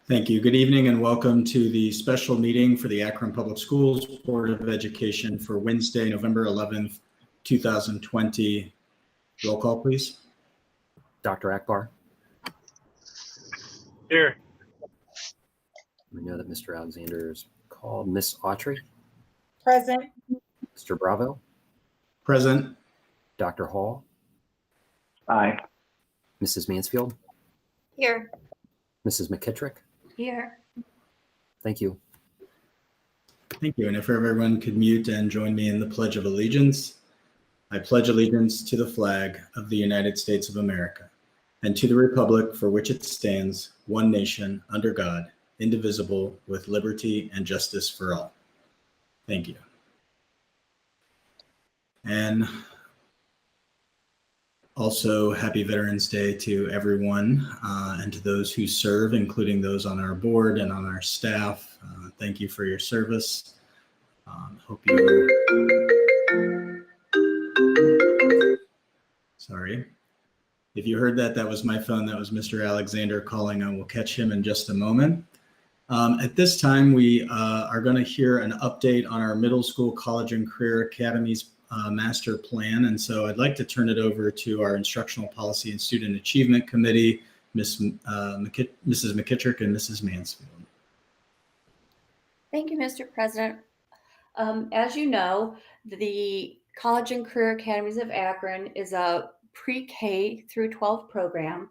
Thank you. Good evening and welcome to the special meeting for the Akron Public Schools Board of Education for Wednesday, November 11th, 2020. Roll call, please. Dr. Akbar. Here. We know that Mr. Alexander is called. Miss Autry. Present. Mr. Bravo. Present. Dr. Hall. Aye. Mrs. Mansfield. Here. Mrs. McKittrick. Here. Thank you. Thank you. And if everyone could mute and join me in the Pledge of Allegiance. I pledge allegiance to the flag of the United States of America and to the republic for which it stands, one nation, under God, indivisible, with liberty and justice for all. Thank you. And also, happy Veterans Day to everyone and to those who serve, including those on our board and on our staff. Thank you for your service. Hope you... Sorry. If you heard that, that was my phone. That was Mr. Alexander calling. I will catch him in just a moment. At this time, we are going to hear an update on our middle school, college, and career academies master plan. And so I'd like to turn it over to our Instructional Policy and Student Achievement Committee, Mrs. McKittrick and Mrs. Mansfield. Thank you, Mr. President. As you know, the College and Career Academies of Akron is a pre-K through 12 program,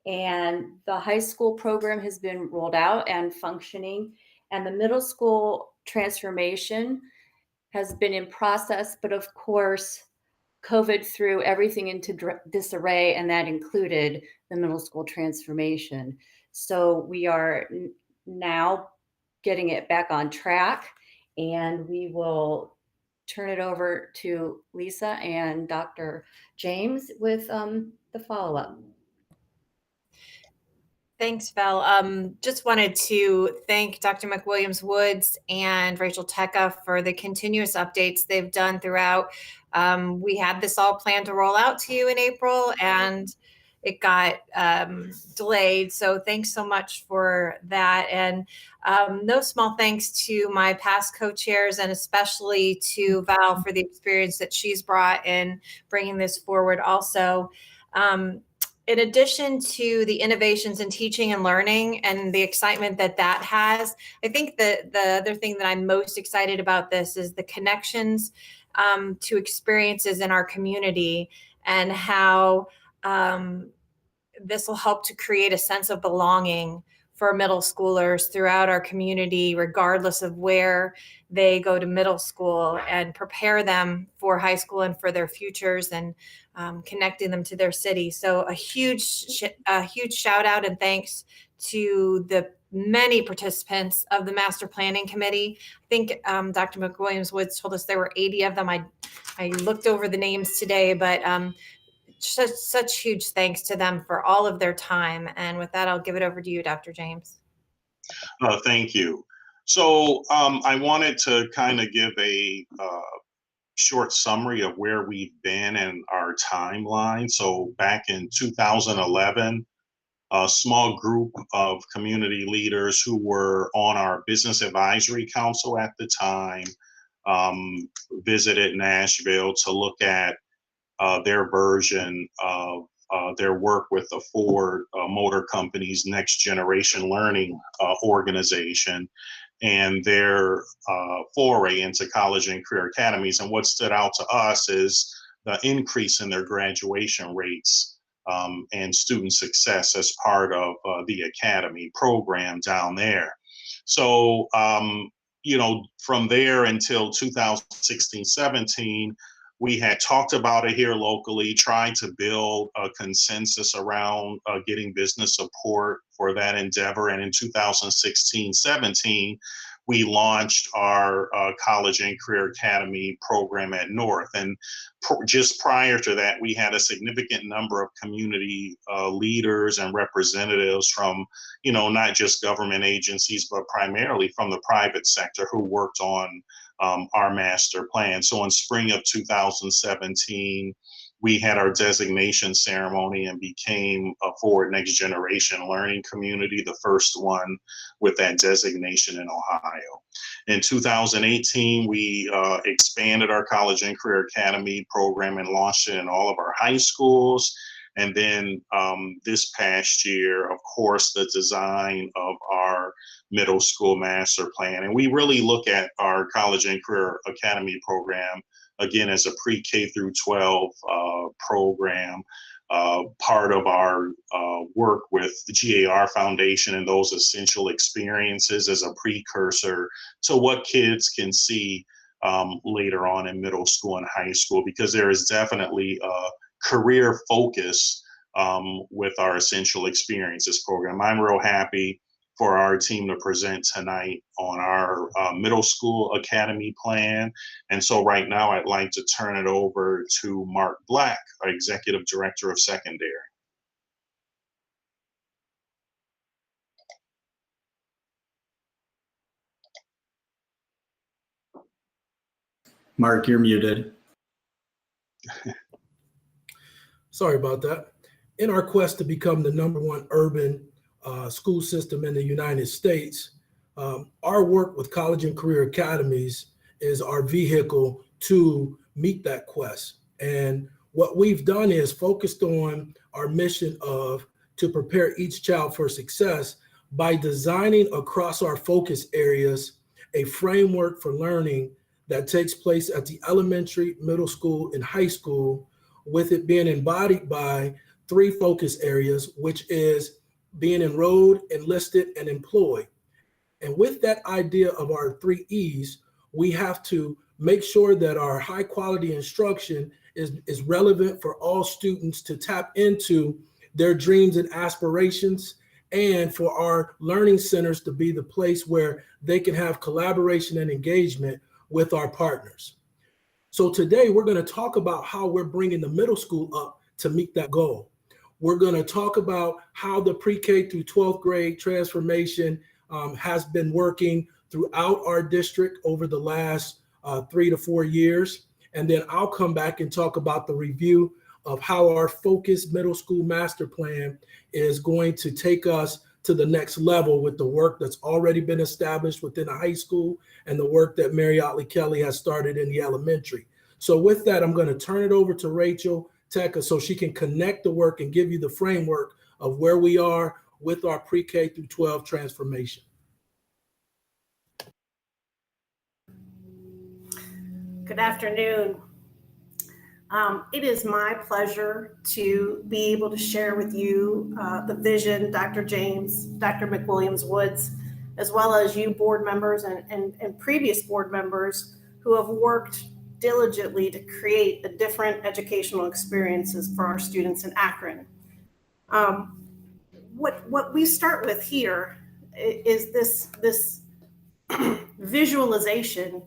and the high school program has been rolled out and functioning, and the middle school transformation has been in process, but of course, COVID threw everything into disarray, and that included the middle school transformation. So we are now getting it back on track, and we will turn it over to Lisa and Dr. James with the follow-up. Thanks, Val. Just wanted to thank Dr. McWilliams-Woods and Rachel Tecca for the continuous updates they've done throughout. We had this all planned to roll out to you in April, and it got delayed. So thanks so much for that. And no small thanks to my past co-chairs, and especially to Val for the experience that she's brought in bringing this forward also. In addition to the innovations in teaching and learning and the excitement that that has, I think that the other thing that I'm most excited about this is the connections to experiences in our community, and how this will help to create a sense of belonging for middle schoolers throughout our community, regardless of where they go to middle school, and prepare them for high school and for their futures, and connecting them to their city. So a huge shout out and thanks to the many participants of the Master Planning Committee. I think Dr. McWilliams-Woods told us there were 80 of them. I looked over the names today, but such huge thanks to them for all of their time. And with that, I'll give it over to you, Dr. James. Thank you. So I wanted to kind of give a short summary of where we've been and our timeline. So back in 2011, a small group of community leaders who were on our Business Advisory Council at the time visited Nashville to look at their version of their work with the Ford Motor Company's Next Generation Learning organization, and their foray into college and career academies. And what stood out to us is the increase in their graduation rates and student success as part of the academy program down there. So, you know, from there until 2016-17, we had talked about it here locally, trying to build a consensus around getting business support for that endeavor. And in 2016-17, we launched our College and Career Academy program at North. And just prior to that, we had a significant number of community leaders and representatives from, you know, not just government agencies, but primarily from the private sector who worked on our master plan. So in spring of 2017, we had our designation ceremony and became a Forward Next Generation Learning Community, the first one with that designation in Ohio. In 2018, we expanded our College and Career Academy program and launched it in all of our high schools. And then this past year, of course, the design of our middle school master plan. And we really look at our College and Career Academy program, again, as a pre-K through 12 program, part of our work with the GAR Foundation and those essential experiences as a precursor to what kids can see later on in middle school and high school, because there is definitely a career focus with our essential experiences program. I'm real happy for our team to present tonight on our middle school academy plan. And so right now I'd like to turn it over to Mark Black, our Executive Director of Secondary. Mark, you're muted. Sorry about that. In our quest to become the #1 urban school system in the United States, our work with college and career academies is our vehicle to meet that quest. And what we've done is focused on our mission of to prepare each child for success by designing across our focus areas a framework for learning that takes place at the elementary, middle school, and high school, with it being embodied by 3 focus areas, which is being enrolled, enlisted, and employed. And with that idea of our 3 E's, we have to make sure that our high quality instruction is relevant for all students to tap into their dreams and aspirations, and for our learning centers to be the place where they can have collaboration and engagement with our partners. So today we're going to talk about how we're bringing the middle school up to meet that goal. We're going to talk about how the pre-K through 12th grade transformation has been working throughout our district over the last 3 to 4 years. And then I'll come back and talk about the review of how our focused middle school master plan is going to take us to the next level with the work that's already been established within the high school and the work that Mary Otley Kelly has started in the elementary. So with that, I'm going to turn it over to Rachel Tecca so she can connect the work and give you the framework of where we are with our pre-K through 12 transformation. Good afternoon. It is my pleasure to be able to share with you the vision, Dr. James, Dr. McWilliams-Woods, as well as you board members and previous board members who have worked diligently to create the different educational experiences for our students in Akron. What we start with here is this visualization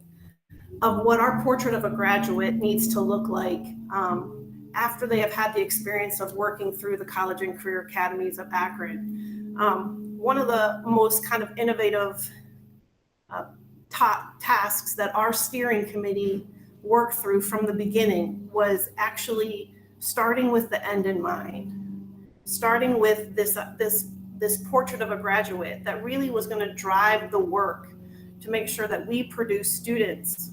of what our portrait of a graduate needs to look like after they have had the experience of working through the College and Career Academies of Akron. One of the most kind of innovative top tasks that our steering committee worked through from the beginning was actually starting with the end in mind, starting with this portrait of a graduate that really was going to drive the work to make sure that we produce students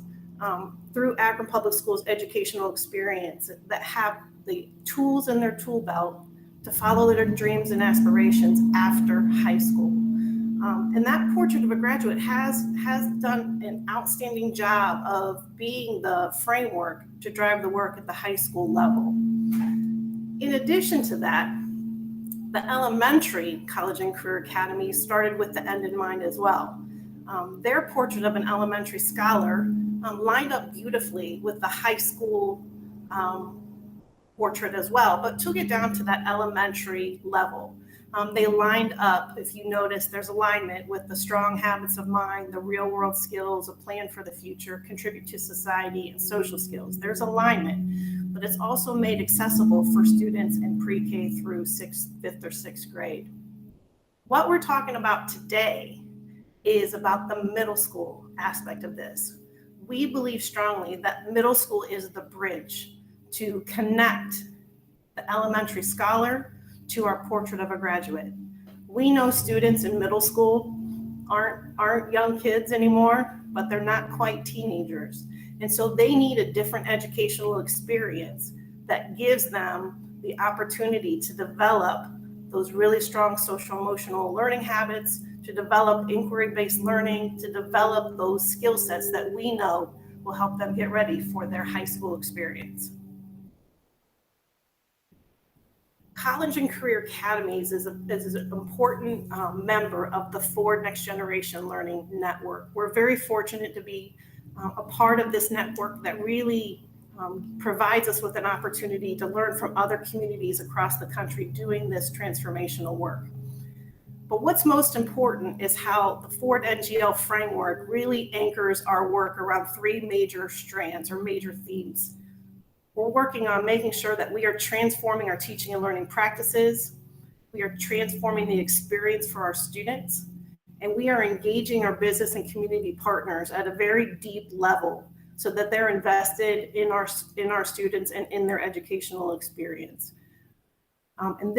through Akron Public Schools educational experience that have the tools in their tool belt to follow their dreams and aspirations after high school. And that portrait of a graduate has done an outstanding job of being the framework to drive the work at the high school level. In addition to that, the elementary College and Career Academy started with the end in mind as well. Their portrait of an elementary scholar lined up beautifully with the high school portrait as well, but took it down to that elementary level. They lined up, if you notice, there's alignment with the strong habits of mind, the real world skills, a plan for the future, contribute to society, and social skills. There's alignment, but it's also made accessible for students in pre-K through 5th or 6th grade. What we're talking about today is about the middle school aspect of this. We believe strongly that middle school is the bridge to connect the elementary scholar to our portrait of a graduate. We know students in middle school aren't young kids anymore, but they're not quite teenagers. And so they need a different educational experience that gives them the opportunity to develop those really strong social emotional learning habits, to develop inquiry-based learning, to develop those skill sets that we know will help them get ready for their high school experience. College and Career Academies is an important member of the Ford Next Generation Learning Network. We're very fortunate to be a part of this network that really provides us with an opportunity to learn from other communities across the country doing this transformational work. But what's most important is how the Ford NGL framework really anchors our work around three major strands or major themes. We're working on making sure that we are transforming our teaching and learning practices. We are transforming the experience for our students, and we are engaging our business and community partners at a very deep level so that they're invested in our students and in their educational experience. And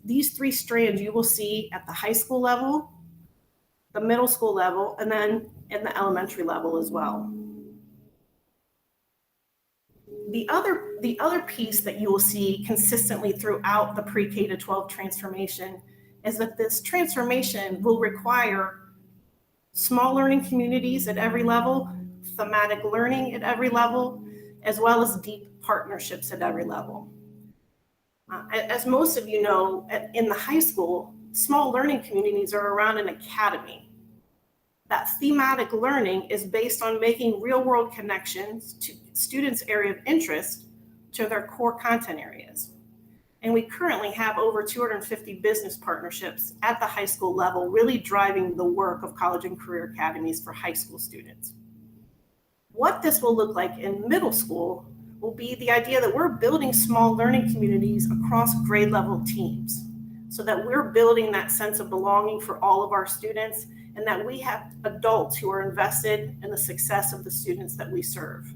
these three strands you will see at the high school level, the middle school level, and then in the elementary level as well. The other piece that you will see consistently throughout the pre-K to 12 transformation is that this transformation will require small learning communities at every level, thematic learning at every level, as well as deep partnerships at every level. As most of you know, in the high school, small learning communities are around an academy. That thematic learning is based on making real-world connections to students' area of interest to their core content areas. And we currently have over 250 business partnerships at the high school level, really driving the work of college and career academies for high school students. What this will look like in middle school will be the idea that we're building small learning communities across grade level teams so that we're building that sense of belonging for all of our students and that we have adults who are invested in the success of the students that we serve.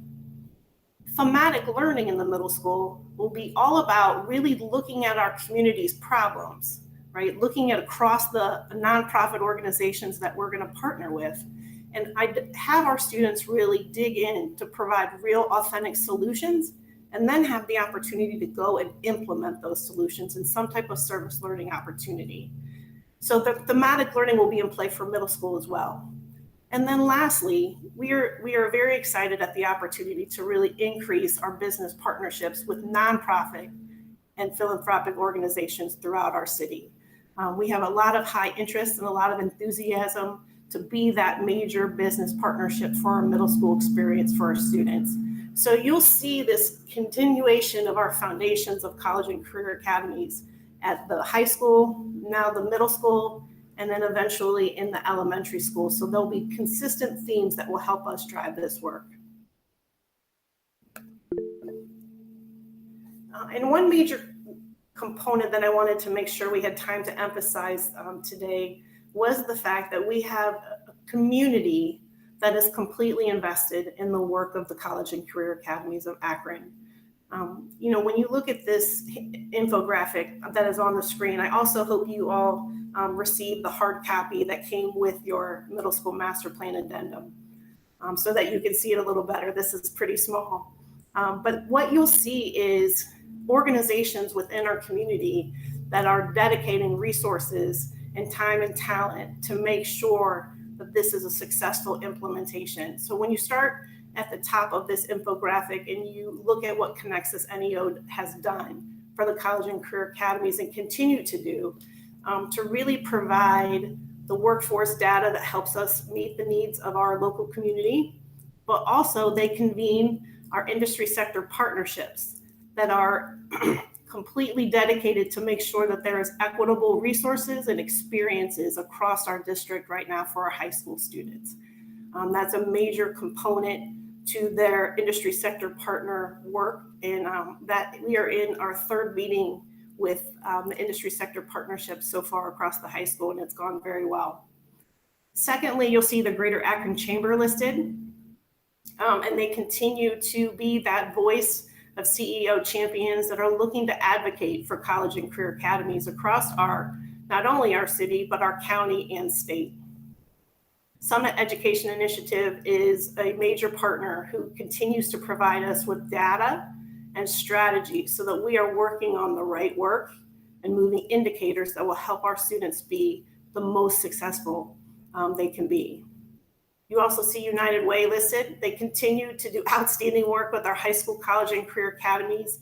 Thematic learning in the middle school will be all about really looking at our community's problems, right? Looking at across the nonprofit organizations that we're going to partner with. And I have our students really dig in to provide real authentic solutions and then have the opportunity to go and implement those solutions in some type of service learning opportunity. So the thematic learning will be in play for middle school as well. And then lastly, we are very excited at the opportunity to really increase our business partnerships with nonprofit and philanthropic organizations throughout our city. We have a lot of high interest and a lot of enthusiasm to be that major business partnership for our middle school experience for our students. So you'll see this continuation of our foundations of college and career academies at the high school, now the middle school, and then eventually in the elementary school. So there'll be consistent themes that will help us drive this work. And one major component that I wanted to make sure we had time to emphasize today was the fact that we have a community that is completely invested in the work of the College and Career Academies of Akron. You know, when you look at this infographic that is on the screen, I also hope you all received the hard copy that came with your middle school master plan addendum so that you can see it a little better. This is pretty small. But what you'll see is organizations within our community that are dedicating resources and time and talent to make sure that this is a successful implementation. So when you start at the top of this infographic and you look at what Connexus NEO has done for the College and Career Academies and continue to do to really provide the workforce data that helps us meet the needs of our local community, but also they convene our industry sector partnerships that are completely dedicated to make sure that there is equitable resources and experiences across our district right now for our high school students. That's a major component to their industry sector partner work, and that we are in our third meeting with the industry sector partnerships so far across the high school, and it's gone very well. Secondly, you'll see the Greater Akron Chamber listed, and they continue to be that voice of CEO champions that are looking to advocate for college and career academies across not only our city, but our county and state. Summit Education Initiative is a major partner who continues to provide us with data and strategy so that we are working on the right work and moving indicators that will help our students be the most successful they can be. You also see United Way listed. They continue to do outstanding work with our high school, college, and career academies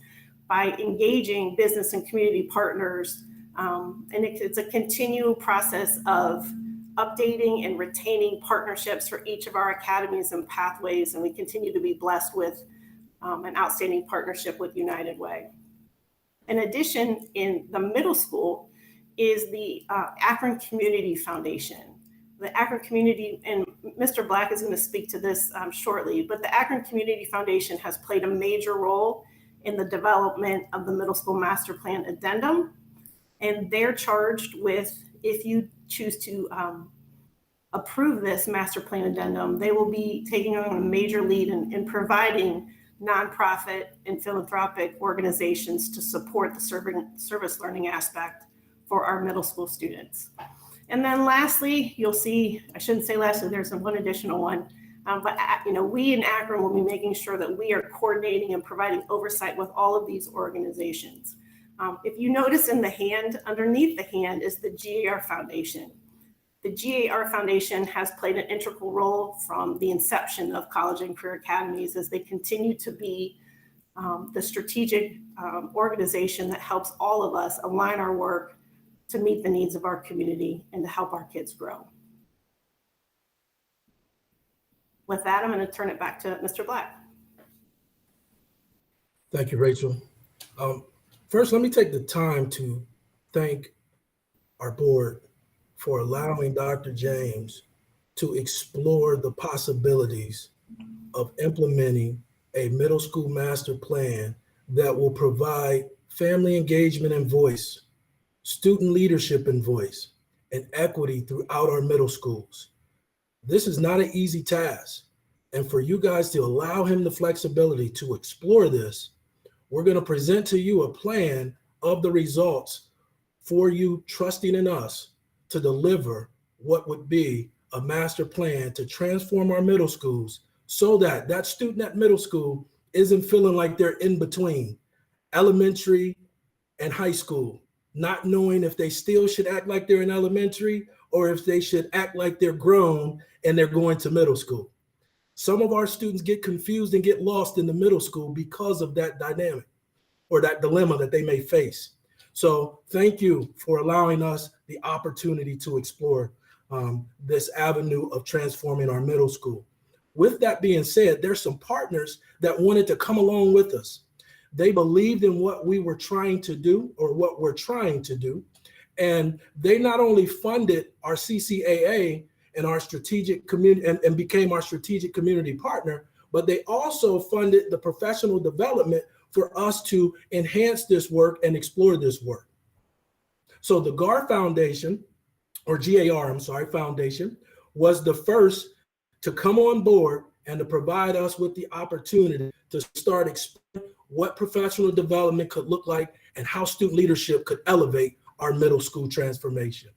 by engaging business and community partners. And it's a continual process of updating and retaining partnerships for each of our academies and pathways. And we continue to be blessed with an outstanding partnership with United Way. In addition, in the middle school is the Akron Community Foundation. The Akron Community, and Mr. Black is going to speak to this shortly, but the Akron Community Foundation has played a major role in the development of the middle school master plan addendum. And they're charged with, if you choose to approve this master plan addendum, they will be taking on a major lead in providing nonprofit and philanthropic organizations to support the service learning aspect for our middle school students. And then lastly, you'll see, I shouldn't say lastly, there's one additional one, but we in Akron will be making sure that we are coordinating and providing oversight with all of these organizations. If you notice in the hand, underneath the hand is the GAR Foundation. The GAR Foundation has played an integral role from the inception of college and career academies as they continue to be the strategic organization that helps all of us align our work to meet the needs of our community and to help our kids grow. With that, I'm going to turn it back to Mr. Black. Thank you, Rachel. First, let me take the time to thank our board for allowing Dr. James to explore the possibilities of implementing a middle school master plan that will provide family engagement and voice, student leadership and voice, and equity throughout our middle schools. This is not an easy task. And for you guys to allow him the flexibility to explore this, we're going to present to you a plan of the results for you trusting in us to deliver what would be a master plan to transform our middle schools so that that student at middle school isn't feeling like they're in between elementary and high school, not knowing if they still should act like they're in elementary or if they should act like they're grown and they're going to middle school. Some of our students get confused and get lost in the middle school because of that dynamic or that dilemma that they may face. So thank you for allowing us the opportunity to explore this avenue of transforming our middle school. With that being said, there's some partners that wanted to come along with us. They believed in what we were trying to do or what we're trying to do. And they not only funded our CCAA and our strategic community and became our strategic community partner, but they also funded the professional development for us to enhance this work and explore this work. So the GAR Foundation, or GAR, Foundation, was the first to come on board and to provide us with the opportunity to start exploring what professional development could look like and how student leadership could elevate our middle school transformation.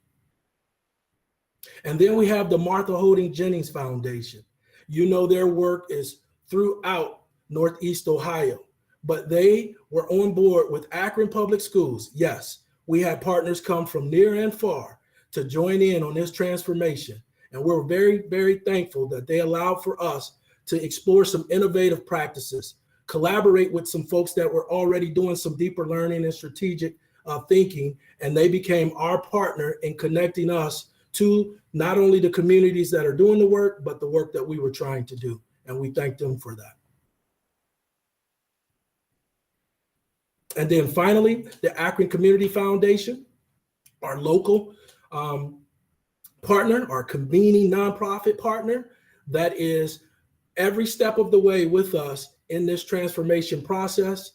And then we have the Martha Holding Jennings Foundation. You know, their work is throughout Northeast Ohio, but they were on board with Akron Public Schools. Yes, we had partners come from near and far to join in on this transformation. And we're very, very thankful that they allowed for us to explore some innovative practices, collaborate with some folks that were already doing some deeper learning and strategic thinking, and they became our partner in connecting us to not only the communities that are doing the work, but the work that we were trying to do. And we thank them for that. And then finally, the Akron Community Foundation, our local partner, our convening nonprofit partner, that is every step of the way with us in this transformation process,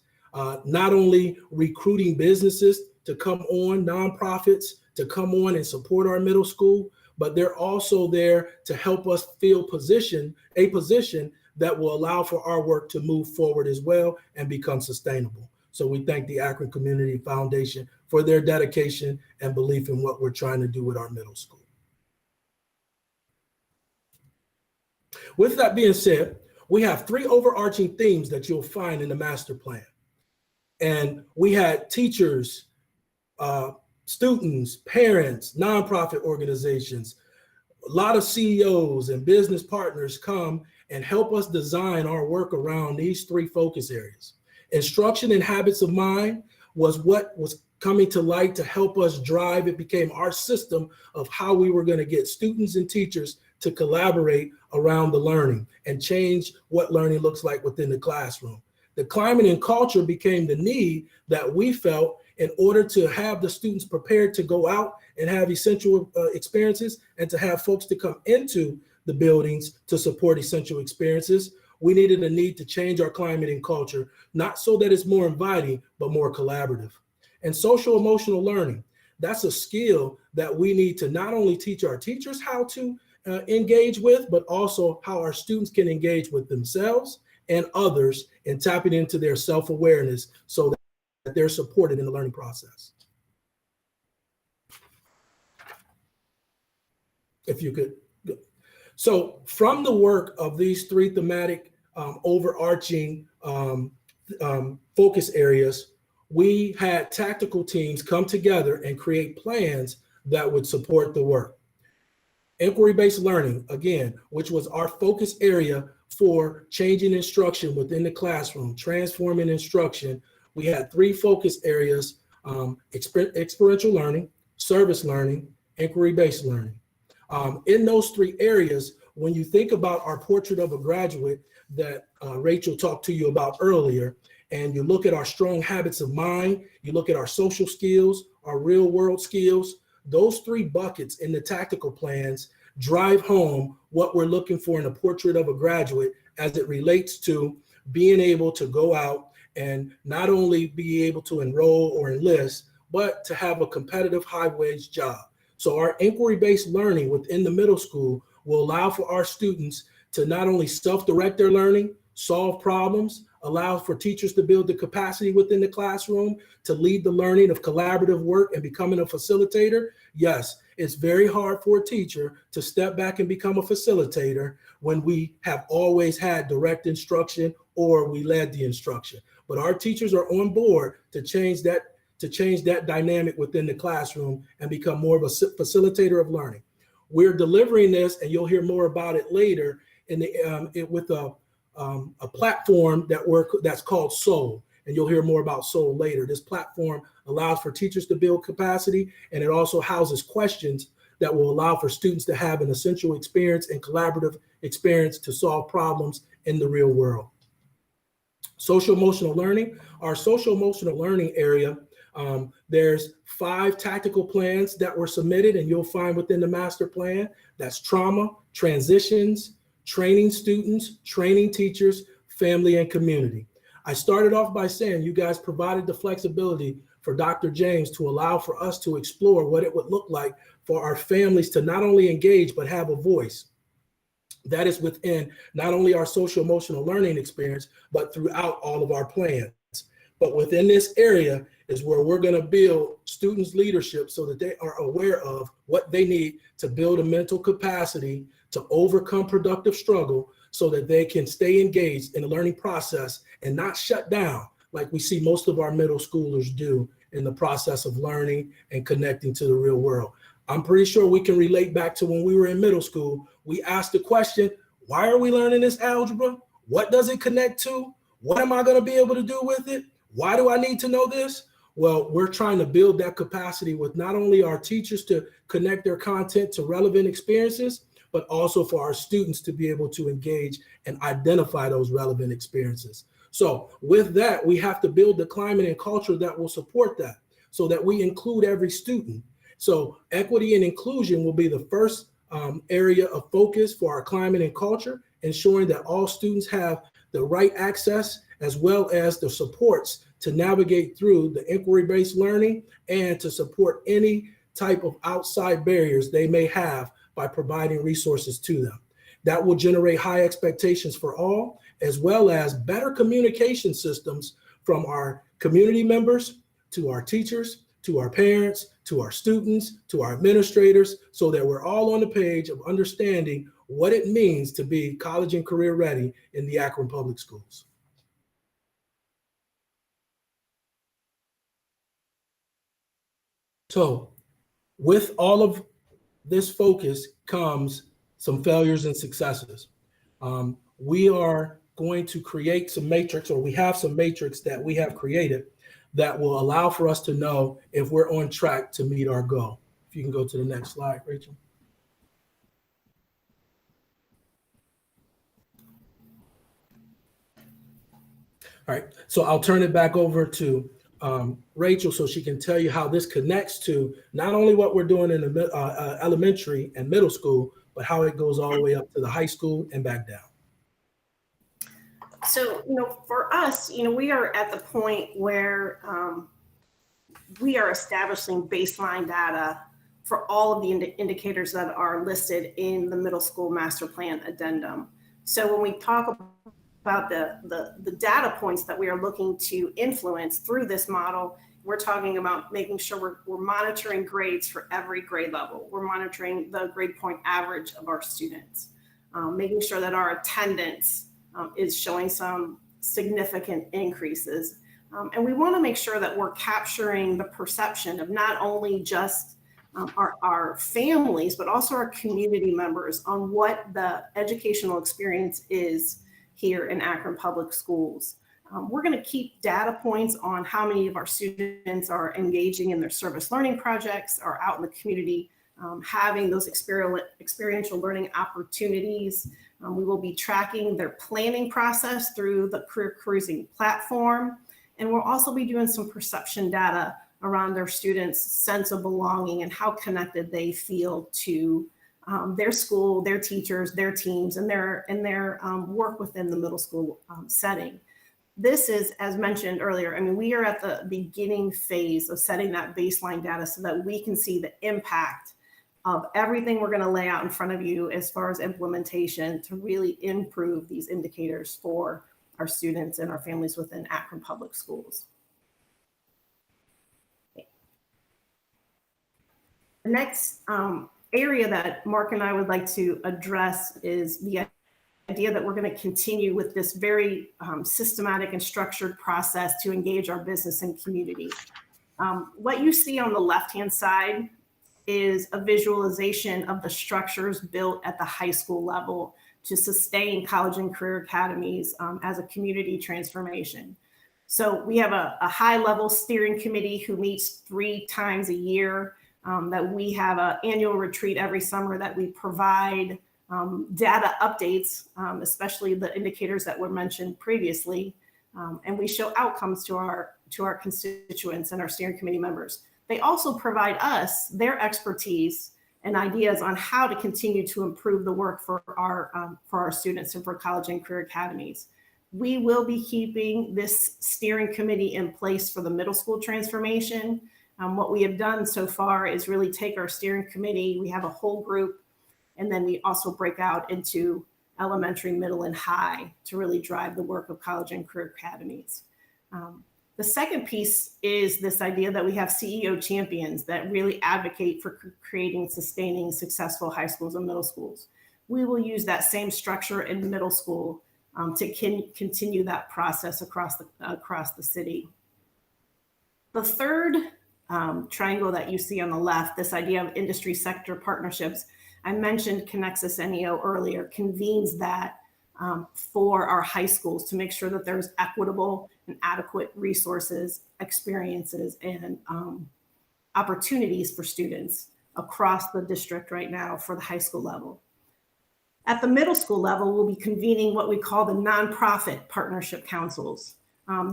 not only recruiting businesses to come on, nonprofits to come on and support our middle school, but they're also there to help us fill a position that will allow for our work to move forward as well and become sustainable. So we thank the Akron Community Foundation for their dedication and belief in what we're trying to do with our middle school. With that being said, we have 3 overarching themes that you'll find in the master plan. And we had teachers, students, parents, nonprofit organizations, a lot of CEOs and business partners come and help us design our work around these 3 focus areas. Instruction and habits of mind was what was coming to light to help us drive. It became our system of how we were going to get students and teachers to collaborate around the learning and change what learning looks like within the classroom. The climate and culture became the need that we felt in order to have the students prepared to go out and have essential experiences and to have folks to come into the buildings to support essential experiences. We needed a need to change our climate and culture, not so that it's more inviting, but more collaborative. And social emotional learning, that's a skill that we need to not only teach our teachers how to engage with, but also how our students can engage with themselves and others and tapping into their self-awareness so that they're supported in the learning process. If you could. So from the work of these 3 thematic overarching focus areas, we had tactical teams come together and create plans that would support the work. Inquiry-based learning, again, which was our focus area for changing instruction within the classroom, transforming instruction. We had 3 focus areas: experiential learning, service learning, inquiry-based learning. In those 3 areas, when you think about our portrait of a graduate that Rachel talked to you about earlier, and you look at our strong habits of mind, you look at our social skills, our real world skills, those 3 buckets in the tactical plans drive home what we're looking for in a portrait of a graduate as it relates to being able to go out and not only be able to enroll or enlist, but to have a competitive high-wage job. So our inquiry-based learning within the middle school will allow for our students to not only self-direct their learning, solve problems, allow for teachers to build the capacity within the classroom to lead the learning of collaborative work and becoming a facilitator. Yes, it's very hard for a teacher to step back and become a facilitator when we have always had direct instruction or we led the instruction. But our teachers are on board to change that dynamic within the classroom and become more of a facilitator of learning. We're delivering this, and you'll hear more about it later with a platform that's called Soul, and you'll hear more about Soul later. This platform allows for teachers to build capacity, and it also houses questions that will allow for students to have an essential experience and collaborative experience to solve problems in the real world. Social emotional learning, our social emotional learning area, there's 5 tactical plans that were submitted, and you'll find within the master plan. That's trauma, transitions, training students, training teachers, family, and community. I started off by saying you guys provided the flexibility for Dr. James to allow for us to explore what it would look like for our families to not only engage, but have a voice. That is within not only our social emotional learning experience, but throughout all of our plans. But within this area is where we're going to build students' leadership so that they are aware of what they need to build a mental capacity to overcome productive struggle so that they can stay engaged in the learning process and not shut down like we see most of our middle schoolers do in the process of learning and connecting to the real world. I'm pretty sure we can relate back to when we were in middle school. We asked the question, why are we learning this algebra? What does it connect to? What am I going to be able to do with it? Why do I need to know this? Well, we're trying to build that capacity with not only our teachers to connect their content to relevant experiences, but also for our students to be able to engage and identify those relevant experiences. So with that, we have to build the climate and culture that will support that so that we include every student. So equity and inclusion will be the first area of focus for our climate and culture, ensuring that all students have the right access as well as the supports to navigate through the inquiry-based learning and to support any type of outside barriers they may have by providing resources to them. That will generate high expectations for all, as well as better communication systems from our community members to our teachers, to our parents, to our students, to our administrators, so that we're all on the page of understanding what it means to be college and career ready in the Akron Public Schools. So with all of this focus comes some failures and successes. We are going to create some matrix, or we have some matrix that we have created that will allow for us to know if we're on track to meet our goal. If you can go to the next slide, Rachel. All right, so I'll turn it back over to Rachel so she can tell you how this connects to not only what we're doing in the elementary and middle school, but how it goes all the way up to the high school and back down. So, for us, we are at the point where we are establishing baseline data for all of the indicators that are listed in the middle school master plan addendum. So when we talk about the data points that we are looking to influence through this model, we're talking about making sure we're monitoring grades for every grade level. We're monitoring the grade point average of our students, making sure that our attendance is showing some significant increases. And we want to make sure that we're capturing the perception of not only just our families, but also our community members on what the educational experience is here in Akron Public Schools. We're going to keep data points on how many of our students are engaging in their service learning projects, are out in the community, having those experiential learning opportunities. We will be tracking their planning process through the Career Cruising platform. And we'll also be doing some perception data around their students' sense of belonging and how connected they feel to their school, their teachers, their teams, and their work within the middle school setting. This is, as mentioned earlier, we are at the beginning phase of setting that baseline data so that we can see the impact of everything we're going to lay out in front of you as far as implementation to really improve these indicators for our students and our families within Akron Public Schools. The next area that Mark and I would like to address is the idea that we're going to continue with this very systematic and structured process to engage our business and community. What you see on the left-hand side is a visualization of the structures built at the high school level to sustain college and career academies as a community transformation. So we have a high-level steering committee who meets 3 times a year, that we have an annual retreat every summer that we provide data updates, especially the indicators that were mentioned previously, and we show outcomes to our constituents and our steering committee members. They also provide us their expertise and ideas on how to continue to improve the work for our students and for college and career academies. We will be keeping this steering committee in place for the middle school transformation. What we have done so far is really take our steering committee, we have a whole group, and then we also break out into elementary, middle, and high to really drive the work of college and career academies. The second piece is this idea that we have CEO champions that really advocate for creating, sustaining successful high schools and middle schools. We will use that same structure in middle school to continue that process across the city. The third triangle that you see on the left, this idea of industry sector partnerships, I mentioned Connexus NEO earlier, convenes that for our high schools to make sure that there's equitable and adequate resources, experiences, and opportunities for students across the district right now for the high school level. At the middle school level, we'll be convening what we call the nonprofit partnership councils.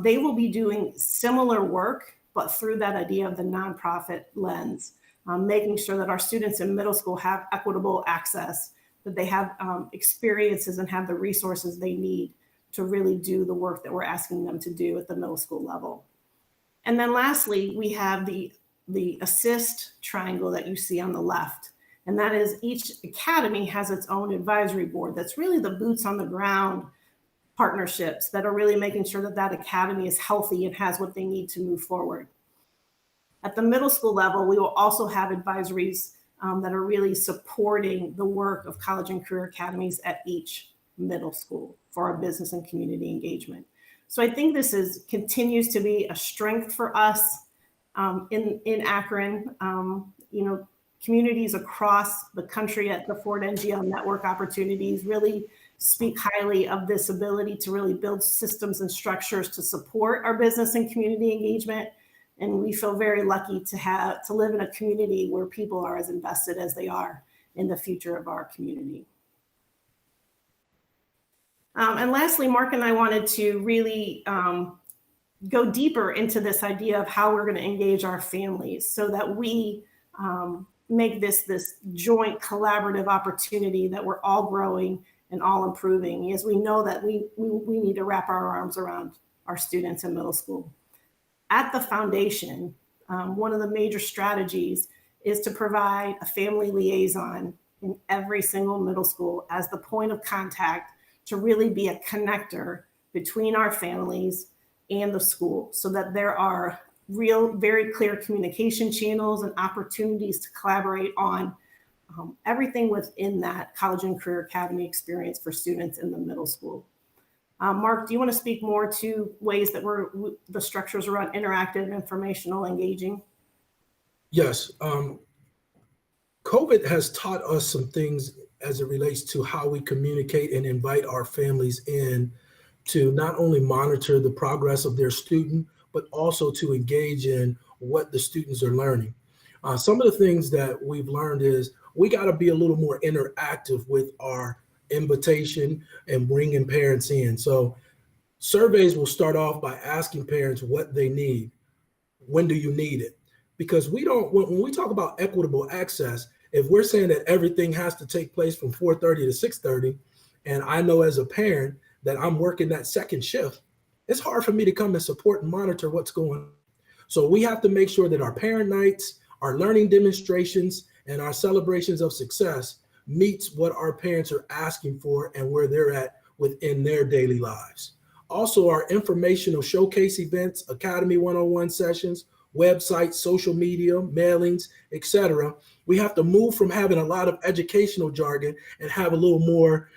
They will be doing similar work, but through that idea of the nonprofit lens, making sure that our students in middle school have equitable access, that they have experiences and have the resources they need to really do the work that we're asking them to do at the middle school level. And then lastly, we have the assist triangle that you see on the left. And that is each academy has its own advisory board. That's really the boots on the ground partnerships that are really making sure that that academy is healthy and has what they need to move forward. At the middle school level, we will also have advisories that are really supporting the work of college and career academies at each middle school for our business and community engagement. So I think this continues to be a strength for us in Akron. Communities across the country at the Ford NGL network opportunities really speak highly of this ability to really build systems and structures to support our business and community engagement. And we feel very lucky to live in a community where people are as invested as they are in the future of our community. And lastly, Mark and I wanted to really go deeper into this idea of how we're going to engage our families so that we make this joint collaborative opportunity that we're all growing and all improving, as we know that we need to wrap our arms around our students in middle school. At the foundation, one of the major strategies is to provide a family liaison in every single middle school as the point of contact to really be a connector between our families and the school, so that there are real, very clear communication channels and opportunities to collaborate on everything within that college and career academy experience for students in the middle school. Mark, do you want to speak more to ways that the structures around interactive, informational, engaging? Yes. COVID has taught us some things as it relates to how we communicate and invite our families in to not only monitor the progress of their student, but also to engage in what the students are learning. Some of the things that we've learned is we got to be a little more interactive with our invitation and bringing parents in. So surveys will start off by asking parents what they need. When do you need it? Because when we talk about equitable access, if we're saying that everything has to take place from 4:30 to 6:30, and I know as a parent that I'm working that second shift, it's hard for me to come and support and monitor what's going on. So we have to make sure that our parent nights, our learning demonstrations, and our celebrations of success meets what our parents are asking for and where they're at within their daily lives. Also, our informational showcase events, Academy 101 sessions, websites, social media, mailings, etc. We have to move from having a lot of educational jargon and have a little more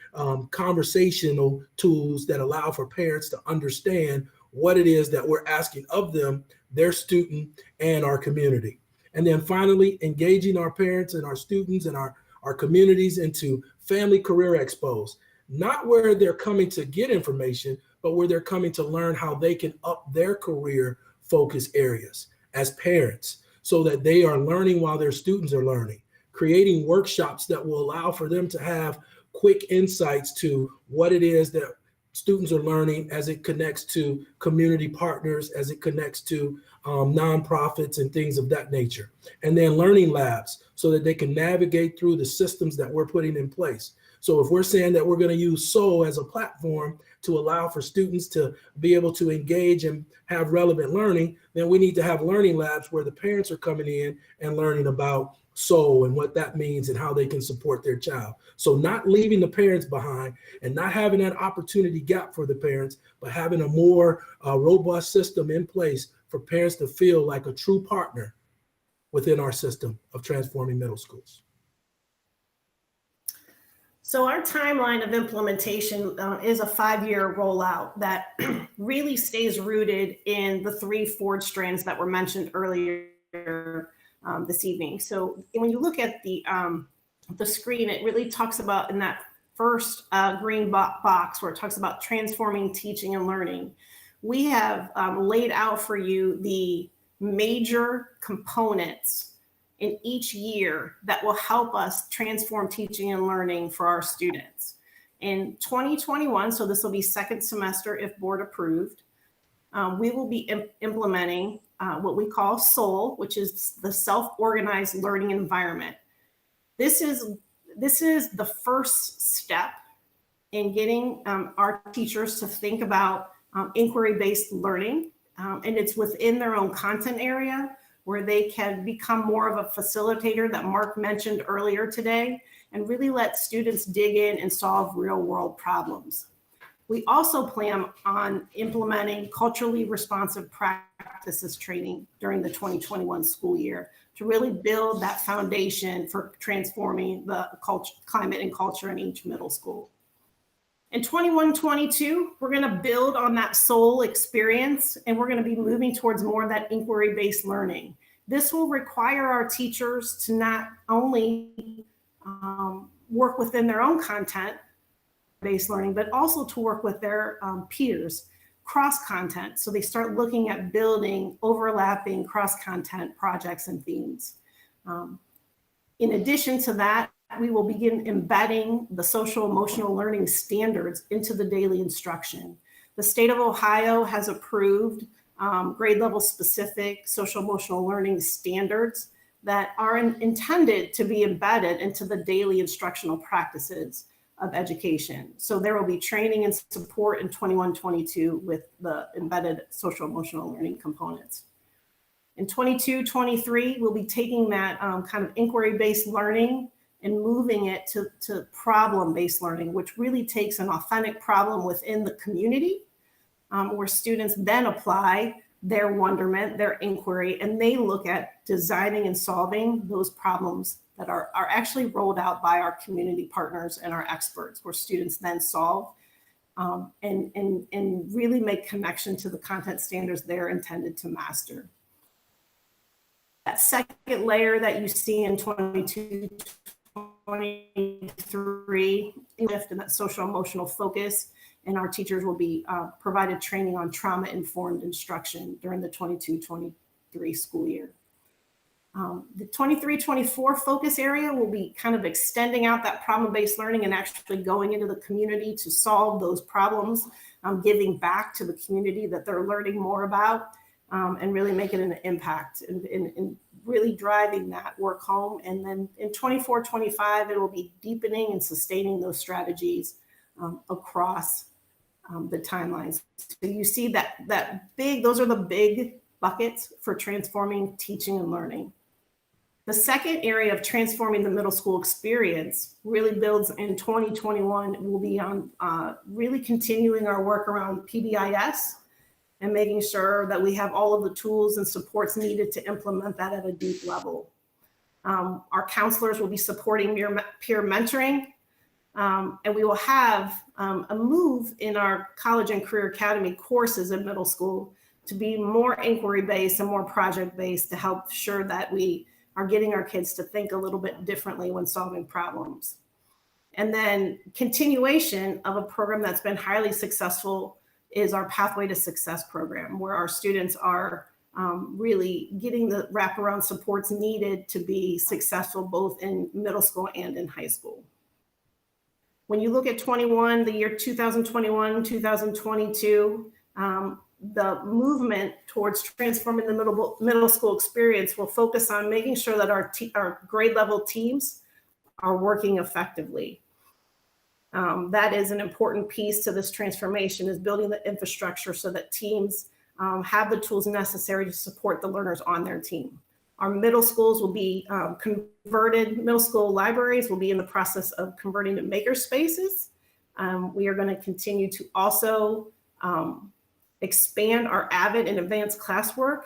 conversational tools that allow for parents to understand what it is that we're asking of them, their student, and our community. And then finally, engaging our parents and our students and our communities into family career expos, not where they're coming to get information, but where they're coming to learn how they can up their career focus areas as parents, so that they are learning while their students are learning, creating workshops that will allow for them to have quick insights to what it is that students are learning as it connects to community partners, as it connects to nonprofits and things of that nature. And then learning labs so that they can navigate through the systems that we're putting in place. So if we're saying that we're going to use SOL as a platform to allow for students to be able to engage and have relevant learning, then we need to have learning labs where the parents are coming in and learning about SOL and what that means and how they can support their child. So not leaving the parents behind and not having that opportunity gap for the parents, but having a more robust system in place for parents to feel like a true partner within our system of transforming middle schools. So our timeline of implementation is a 5-year rollout that really stays rooted in the 3 Ford strands that were mentioned earlier this evening. So when you look at the screen, it really talks about in that first green box where it talks about transforming teaching and learning. We have laid out for you the major components in each year that will help us transform teaching and learning for our students. In 2021, so this will be second semester if board approved, we will be implementing what we call SOL, which is the self-organized learning environment. This is the first step in getting our teachers to think about inquiry-based learning, and it's within their own content area, where they can become more of a facilitator that Mark mentioned earlier today, and really let students dig in and solve real world problems. We also plan on implementing culturally responsive practices training during the 2021 school year to really build that foundation for transforming the climate and culture in each middle school. In 21-22, we're going to build on that soul experience, and we're going to be moving towards more of that inquiry-based learning. This will require our teachers to not only work within their own content-based learning, but also to work with their peers, cross-content. So they start looking at building overlapping cross-content projects and themes. In addition to that, we will begin embedding the social emotional learning standards into the daily instruction. The state of Ohio has approved grade level specific social emotional learning standards that are intended to be embedded into the daily instructional practices of education. So there will be training and support in 21-22 with the embedded social emotional learning components. In 22-23, we'll be taking that kind of inquiry-based learning and moving it to problem-based learning, which really takes an authentic problem within the community, where students then apply their wonderment, their inquiry, and they look at designing and solving those problems that are actually rolled out by our community partners and our experts, where students then solve and really make connection to the content standards they're intended to master. That second layer that you see in 22-23, lift in that social emotional focus, and our teachers will be provided training on trauma-informed instruction during the 22-23 school year. The 23-24 focus area will be kind of extending out that problem-based learning and actually going into the community to solve those problems, giving back to the community that they're learning more about, and really making an impact and really driving that work home. And then in 24-25, it will be deepening and sustaining those strategies across the timelines. So you see that big, those are the big buckets for transforming teaching and learning. The second area of transforming the middle school experience really builds in 2021. We'll be on really continuing our work around PBIS and making sure that we have all of the tools and supports needed to implement that at a deep level. Our counselors will be supporting peer mentoring, and we will have a move in our college and career academy courses in middle school to be more inquiry-based and more project-based to help ensure that we are getting our kids to think a little bit differently when solving problems. And then continuation of a program that's been highly successful is our Pathway to Success program, where our students are really getting the wraparound supports needed to be successful both in middle school and in high school. When you look at 21, the year 2021, 2022, the movement towards transforming the middle school experience will focus on making sure that our grade level teams are working effectively. That is an important piece to this transformation, is building the infrastructure so that teams have the tools necessary to support the learners on their team. Our middle schools will be converted, middle school libraries will be in the process of converting to maker spaces. We are going to continue to also expand our AVID and advanced classwork.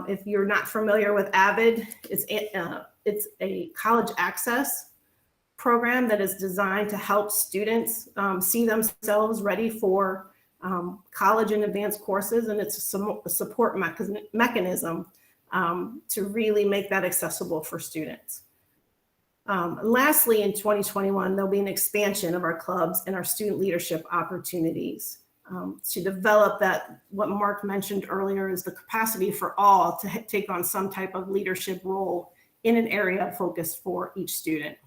If you're not familiar with AVID, it's a college access program that is designed to help students see themselves ready for college and advanced courses, and it's a support mechanism to really make that accessible for students. Lastly, in 2021, there'll be an expansion of our clubs and our student leadership opportunities to develop that, what Mark mentioned earlier, is the capacity for all to take on some type of leadership role in an area of focus for each student.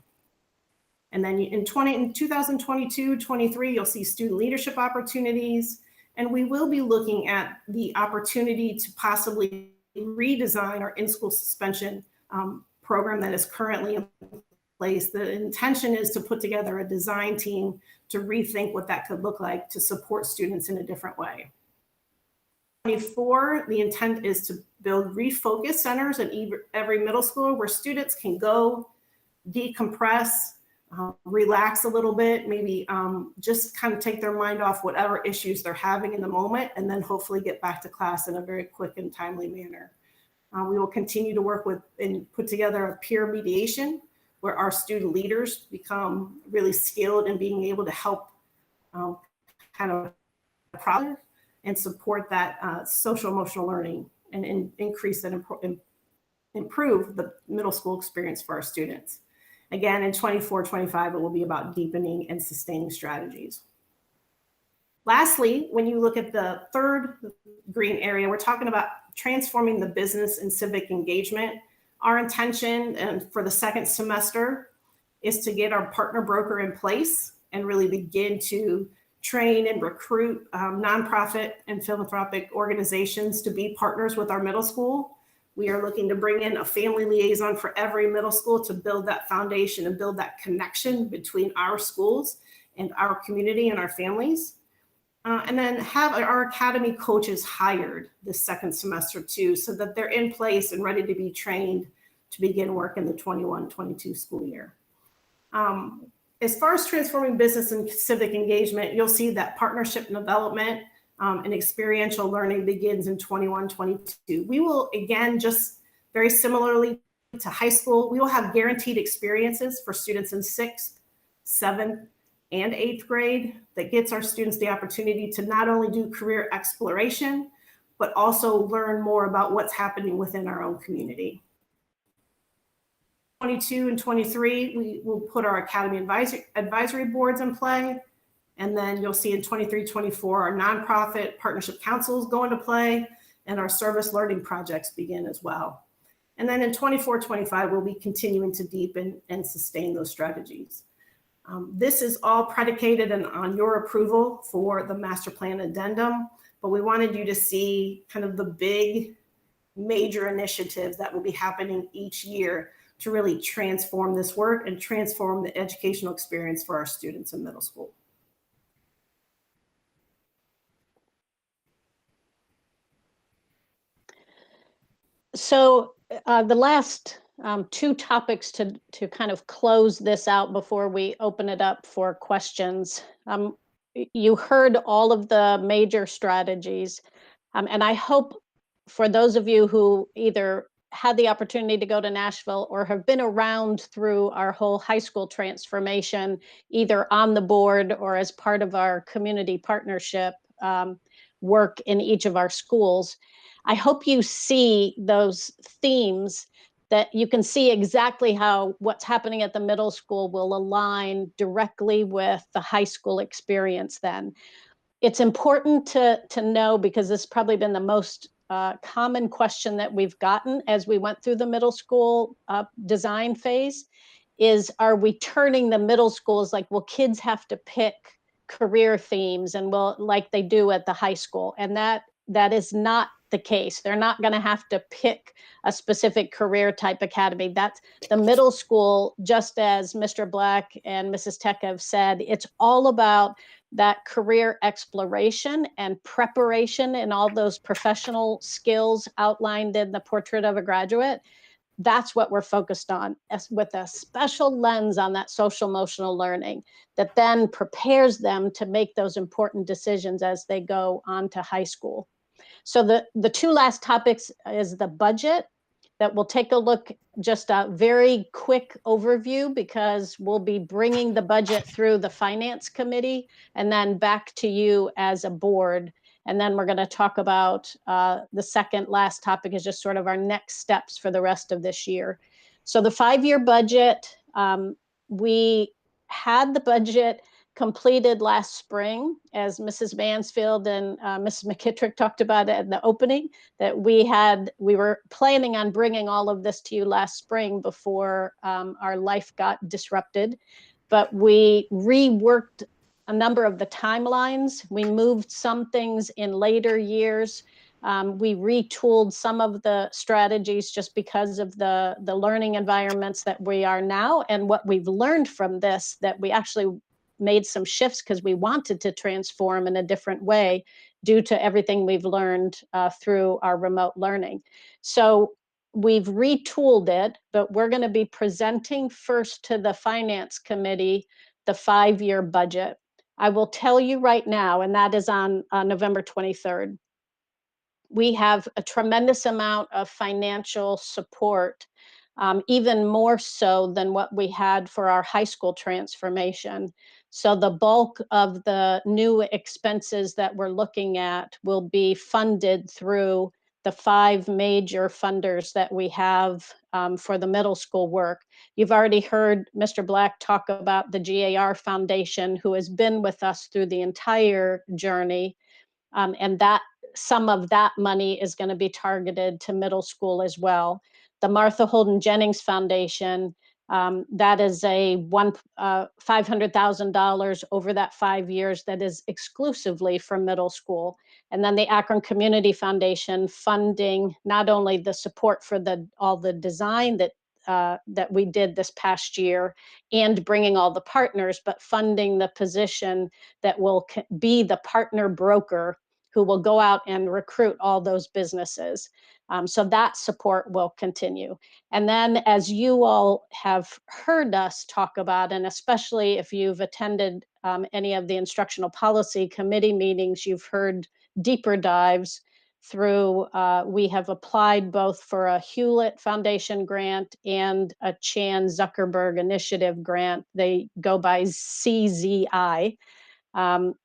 And then in 2022-23, you'll see student leadership opportunities, and we will be looking at the opportunity to possibly redesign our in-school suspension program that is currently in place. The intention is to put together a design team to rethink what that could look like to support students in a different way. 24, the intent is to build refocus centers in every middle school where students can go decompress, relax a little bit, maybe just kind of take their mind off whatever issues they're having in the moment, and then hopefully get back to class in a very quick and timely manner. We will continue to work with and put together a peer mediation where our student leaders become really skilled in being able to help kind of problem and support that social emotional learning and increase and improve the middle school experience for our students. Again, in 24-25, it will be about deepening and sustaining strategies. Lastly, when you look at the third green area, we're talking about transforming the business and civic engagement. Our intention for the second semester is to get our partner broker in place and really begin to train and recruit nonprofit and philanthropic organizations to be partners with our middle school. We are looking to bring in a family liaison for every middle school to build that foundation and build that connection between our schools and our community and our families. And then have our academy coaches hired this second semester too, so that they're in place and ready to be trained to begin work in the 21-22 school year. As far as transforming business and civic engagement, you'll see that partnership and development and experiential learning begins in 21-22. We will, again, just very similarly to high school, we will have guaranteed experiences for students in 6th, 7th, and 8th grade that gets our students the opportunity to not only do career exploration, but also learn more about what's happening within our own community. 22 and 23, we will put our academy advisory boards in play. And then you'll see in 23-24, our nonprofit partnership councils go into play and our service learning projects begin as well. And then in 24-25, we'll be continuing to deepen and sustain those strategies. This is all predicated on your approval for the master plan addendum, but we wanted you to see kind of the big major initiatives that will be happening each year to really transform this work and transform the educational experience for our students in middle school. So the last two topics to kind of close this out before we open it up for questions. You heard all of the major strategies, and I hope for those of you who either had the opportunity to go to Nashville or have been around through our whole high school transformation, either on the board or as part of our community partnership work in each of our schools, I hope you see those themes, that you can see exactly how what's happening at the middle school will align directly with the high school experience then. It's important to know, because this has probably been the most common question that we've gotten as we went through the middle school design phase, is are we turning the middle schools like, will kids have to pick career themes and will, like they do at the high school? And that is not the case. They're not going to have to pick a specific career type academy. That's the middle school, just as Mr. Black and Mrs. Tecca have said, it's all about that career exploration and preparation and all those professional skills outlined in the Portrait of a Graduate. That's what we're focused on, with a special lens on that social emotional learning that then prepares them to make those important decisions as they go on to high school. So the two last topics is the budget, that we'll take a look, just a very quick overview, because we'll be bringing the budget through the finance committee and then back to you as a board. And then we're going to talk about the second last topic is just sort of our next steps for the rest of this year. So the 5-year budget, we had the budget completed last spring, as Mrs. Mansfield and Mrs. McKittrick talked about it in the opening, that we were planning on bringing all of this to you last spring before our life got disrupted. But we reworked a number of the timelines. We moved some things in later years. We retooled some of the strategies just because of the learning environments that we are now, and what we've learned from this, that we actually made some shifts because we wanted to transform in a different way due to everything we've learned through our remote learning. So we've retooled it, but we're going to be presenting first to the Finance Committee the 5-year budget. I will tell you right now, and that is on November 23rd. We have a tremendous amount of financial support, even more so than what we had for our high school transformation. So the bulk of the new expenses that we're looking at will be funded through the 5 major funders that we have for the middle school work. You've already heard Mr. Black talk about the GAR Foundation, who has been with us through the entire journey. And that some of that money is going to be targeted to middle school as well. The Martha Holden Jennings Foundation, that is a $500,000 over that 5 years that is exclusively for middle school. And then the Akron Community Foundation funding not only the support for all the design that we did this past year and bringing all the partners, but funding the position that will be the partner broker who will go out and recruit all those businesses. So that support will continue. And then, as you all have heard us talk about, and especially if you've attended any of the instructional policy committee meetings, you've heard deeper dives through, we have applied both for a Hewlett Foundation grant and a Chan Zuckerberg Initiative grant. They go by CZI.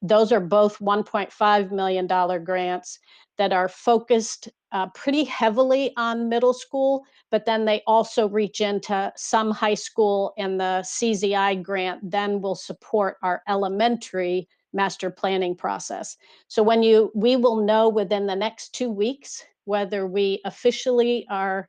Those are both $1.5 million grants that are focused pretty heavily on middle school, but then they also reach into some high school, and the CZI grant then will support our elementary master planning process. So we will know within the next 2 weeks whether we officially are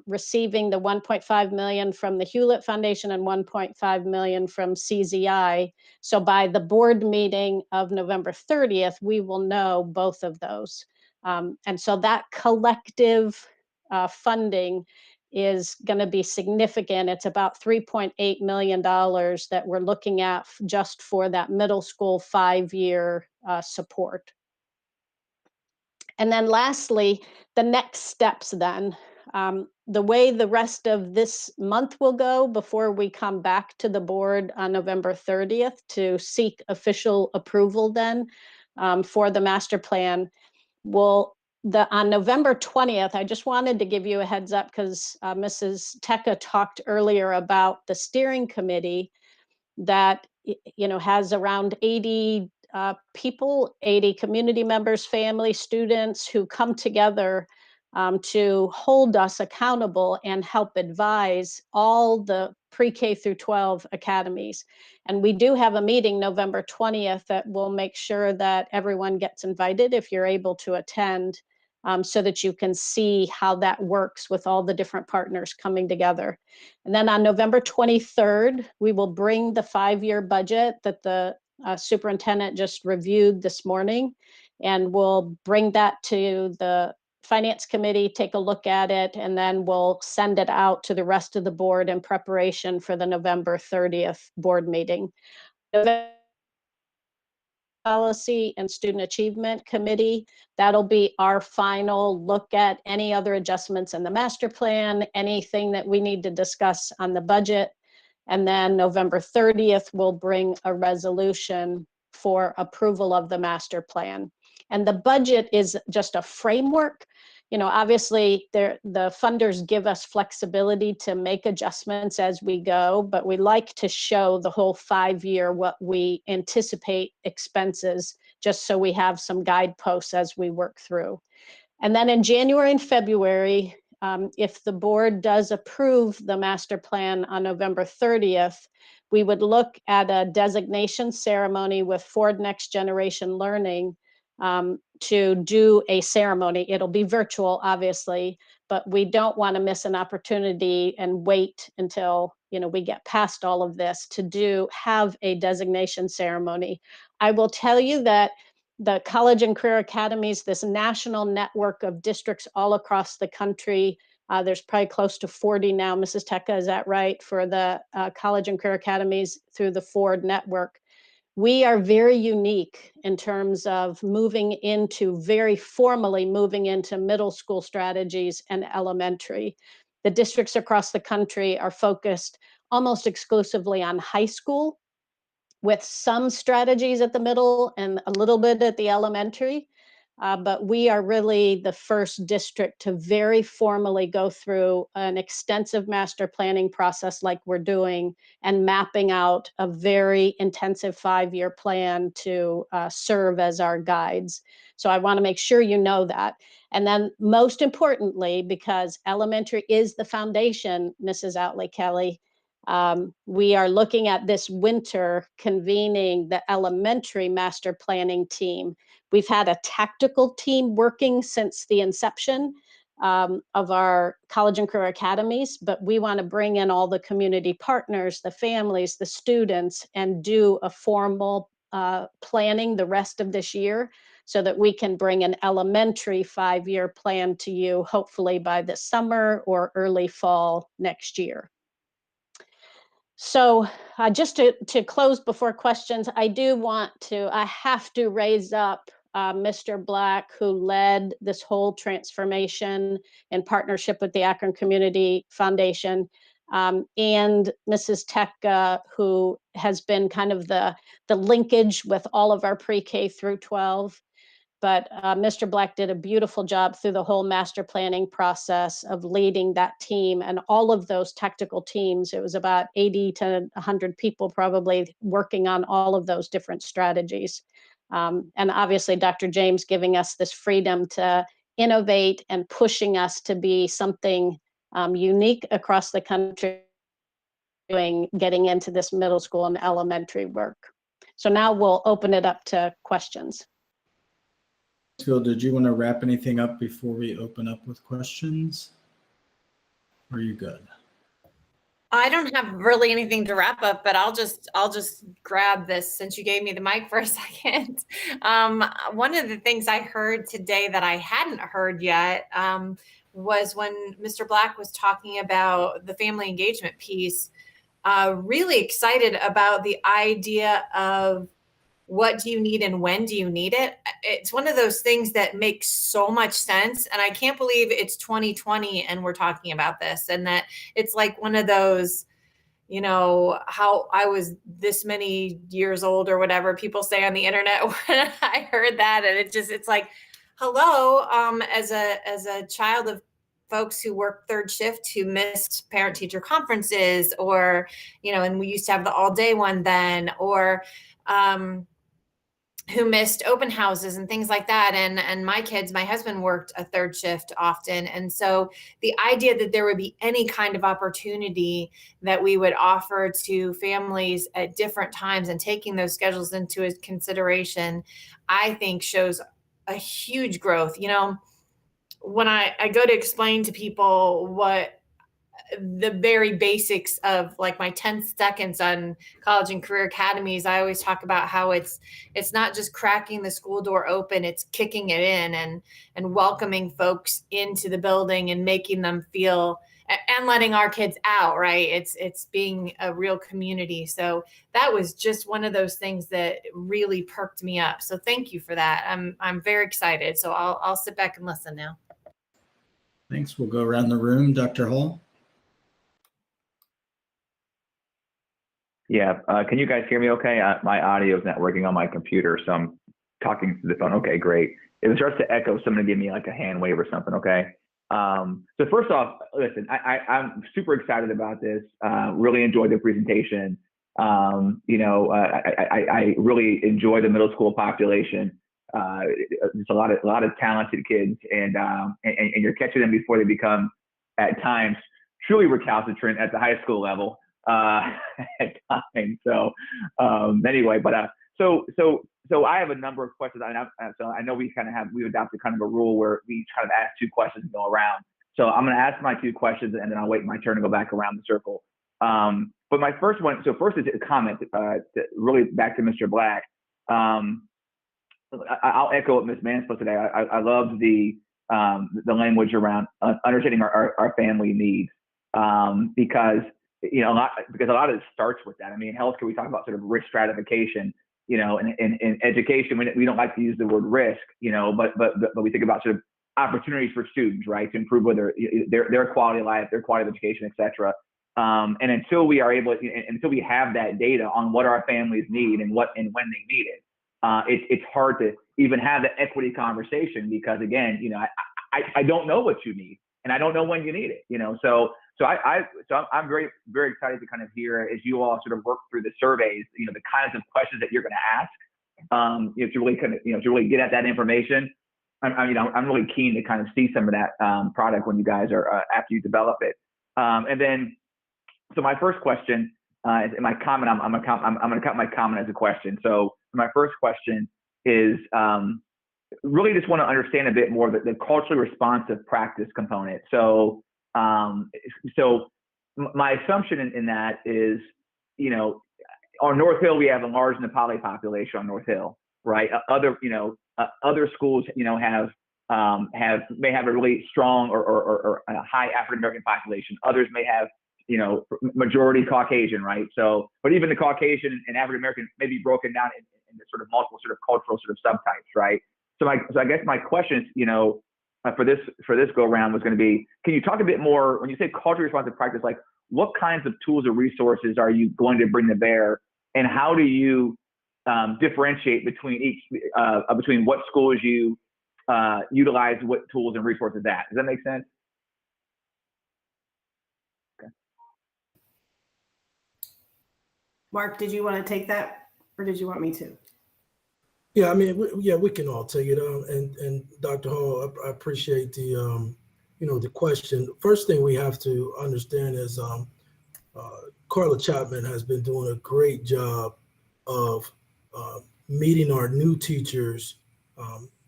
receiving the 1.5 million from the Hewlett Foundation and 1.5 million from CZI. So by the board meeting of November 30th, we will know both of those. And so that collective funding is going to be significant. It's about $3.8 million that we're looking at just for that middle school 5-year support. And then lastly, the next steps then. The way the rest of this month will go before we come back to the board on November 30th to seek official approval then for the master plan. On November 20th, I just wanted to give you a heads up because Mrs. Tecca talked earlier about the steering committee that has around 80 people, 80 community members, family, students who come together to hold us accountable and help advise all the pre-K through 12 academies. And we do have a meeting November 20th that will make sure that everyone gets invited if you're able to attend, so that you can see how that works with all the different partners coming together. And then on November 23rd, we will bring the 5-year budget that the superintendent just reviewed this morning, and we'll bring that to the Finance Committee, take a look at it, and then we'll send it out to the rest of the board in preparation for the November 30th board meeting. Policy and Student Achievement Committee, that'll be our final look at any other adjustments in the master plan, anything that we need to discuss on the budget. And then November 30th, we'll bring a resolution for approval of the master plan. And the budget is just a framework. Obviously the funders give us flexibility to make adjustments as we go, but we like to show the whole 5-year what we anticipate expenses, just so we have some guideposts as we work through. And then in January and February, if the board does approve the master plan on November 30th, we would look at a designation ceremony with Ford Next Generation Learning to do a ceremony. It'll be virtual, obviously, but we don't want to miss an opportunity and wait until we get past all of this to have a designation ceremony. I will tell you that the College and Career Academies, this national network of districts all across the country, There's probably close to 40 now, Mrs. Tecca, is that right, for the college and career academies through the Ford network. We are very unique in terms of very formally moving into middle school strategies and elementary. The districts across the country are focused almost exclusively on high school, with some strategies at the middle and a little bit at the elementary. But we are really the first district to very formally go through an extensive master planning process like we're doing, and mapping out a very intensive 5-year plan to serve as our guides. So I want to make sure you know that. And then most importantly, because elementary is the foundation, Mrs. Outley-Kelly, we are looking at this winter convening the elementary master planning team. We've had a tactical team working since the inception of our college and career academies, but we want to bring in all the community partners, the families, the students, and do a formal planning the rest of this year so that we can bring an elementary 5-year plan to you, hopefully by the summer or early fall next year. So just to close before questions, I have to raise up Mr. Black, who led this whole transformation in partnership with the Akron Community Foundation, and Mrs. Tecca, who has been kind of the linkage with all of our pre-K through 12. But Mr. Black did a beautiful job through the whole master planning process of leading that team and all of those tactical teams. It was about 80 to 100 people probably working on all of those different strategies. And obviously, Dr. James giving us this freedom to innovate and pushing us to be something unique across the country, getting into this middle school and elementary work. So now we'll open it up to questions. Mansfield, did you want to wrap anything up before we open up with questions? Or are you good? I don't have really anything to wrap up, but I'll just grab this since you gave me the mic for a second. One of the things I heard today that I hadn't heard yet was when Mr. Black was talking about the family engagement piece. Really excited about the idea of what do you need and when do you need it? It's one of those things that makes so much sense. And I can't believe it's 2020 and we're talking about this, and that it's like one of those, you know, how I was this many years old or whatever people say on the internet when I heard that. And it's like, hello, as a child of folks who work third shift, who missed parent teacher conferences, or, you know, and we used to have the all day one then, or, who missed open houses and things like that. And my husband worked a third shift often. And so the idea that there would be any kind of opportunity that we would offer to families at different times and taking those schedules into consideration, I think shows a huge growth. You know, when I go to explain to people what the very basics of like my 10 seconds on college and career academies, I always talk about how it's not just cracking the school door open, it's kicking it in and welcoming folks into the building and making them feel, and letting our kids out, right? It's being a real community. So that was just one of those things that really perked me up. So thank you for that. I'm very excited. So I'll sit back and listen now. Thanks. We'll go around the room. Dr. Hall. Yeah, can you guys hear me okay? My audio is not working on my computer, so I'm talking to the phone. Okay, great. If it starts to echo, someone give me like a hand wave or something, okay? So first off, listen, I'm super excited about this. Really enjoyed the presentation. You know, I really enjoy the middle school population. There's a lot of talented kids, and you're catching them before they become, at times, truly recalcitrant at the high school level. At times. So anyway, but so I have a number of questions. So I know we've adopted kind of a rule where we kind of ask 2 questions and go around. So I'm going to ask my 2 questions and then I'll wait my turn to go back around the circle. But my first one, so first is a comment, really back to Mr. Black. I'll echo what Ms. Mansfield today. I loved the the language around understanding our family needs, because a lot of it starts with that. I mean, in healthcare, we talk about sort of risk stratification. In education, we don't like to use the word risk, but we think about sort of opportunities for students, right, to improve whether their quality of life, their quality of education, et cetera. And until we have that data on what our families need and when they need it, it's hard to even have the equity conversation, because again, I don't know what you need and I don't know when you need it, So I'm very, very excited to kind of hear, as you all sort of work through the surveys, the kinds of questions that you're going to ask, to really kind of, to really get at that information. I'm really keen to kind of see some of that product when you guys are after you develop it. And then, so my first question, in my comment, I'm going to cut my comment as a question. So my first question is really just want to understand a bit more the culturally responsive practice component. So my assumption in that is, on North Hill, we have a large Nepali population on North Hill, right? Other schools, may have a really strong or a high African American population. Others may have, majority Caucasian, right? So, but even the Caucasian and African American may be broken down in the sort of multiple sort of cultural sort of subtypes, right? So I guess my question is, for this go around was going to be, can you talk a bit more when you say culturally responsive practice, like what kinds of tools or resources are you going to bring to bear, and how do you differentiate between what schools you utilize, what tools and resources that? Does that make sense? Okay. Mark, did you want to take that, or did you want me to? Yeah, I mean, we can all take it. And Dr. Hall, I appreciate the, the question. First thing we have to understand is Carla Chapman has been doing a great job of meeting our new teachers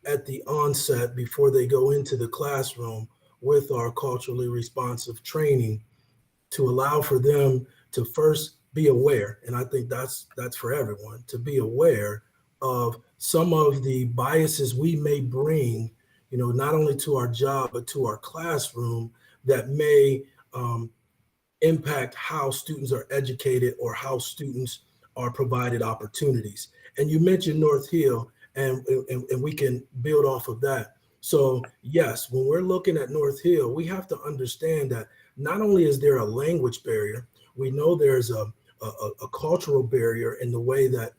at the onset before they go into the classroom with our culturally responsive training, to allow for them to first be aware. And I think that's for everyone, to be aware of some of the biases we may bring, not only to our job, but to our classroom, that may impact how students are educated or how students are provided opportunities. And you mentioned North Hill, and we can build off of that. So yes, when we're looking at North Hill, we have to understand that not only is there a language barrier, we know there's a cultural barrier in the way that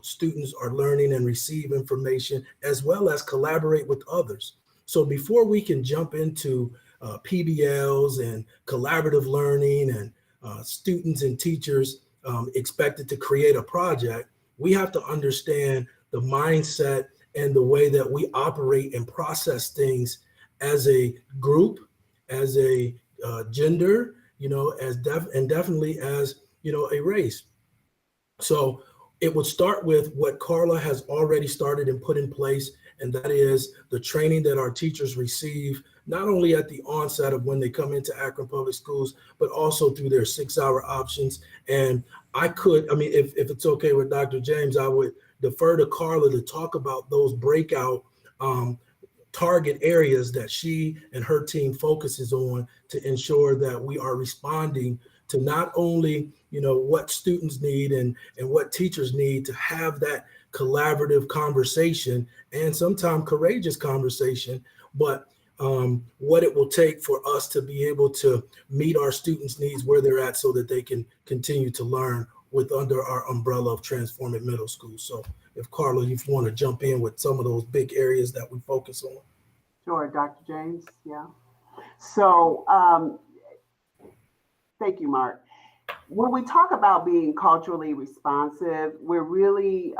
students are learning and receive information, as well as collaborate with others. So before we can jump into PBLs and collaborative learning and students and teachers expected to create a project, we have to understand the mindset and the way that we operate and process things as a group, as a gender, and definitely as a race. So it would start with what Carla has already started and put in place, and that is the training that our teachers receive, not only at the onset of when they come into Akron Public Schools, but also through their 6-hour options. And if it's okay with Dr. James, I would defer to Carla to talk about those breakout target areas that she and her team focuses on to ensure that we are responding to not only what students need and what teachers need to have that collaborative conversation, and sometimes courageous conversation, but what it will take for us to be able to meet our students' needs where they're at, so that they can continue to learn under our umbrella of Transform It Middle School. So if Carla, you want to jump in with some of those big areas that we focus on. Sure, Dr. James. Yeah. So thank you, Mark. When we talk about being culturally responsive, we're really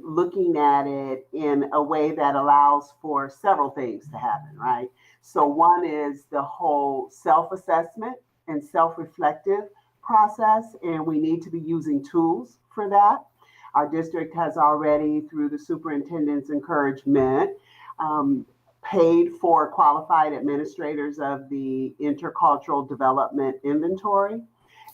looking at it in a way that allows for several things to happen, right? So one is the whole self-assessment and self-reflective process, and we need to be using tools for that. Our district has already, through the superintendent's encouragement, paid for qualified administrators of the intercultural development inventory.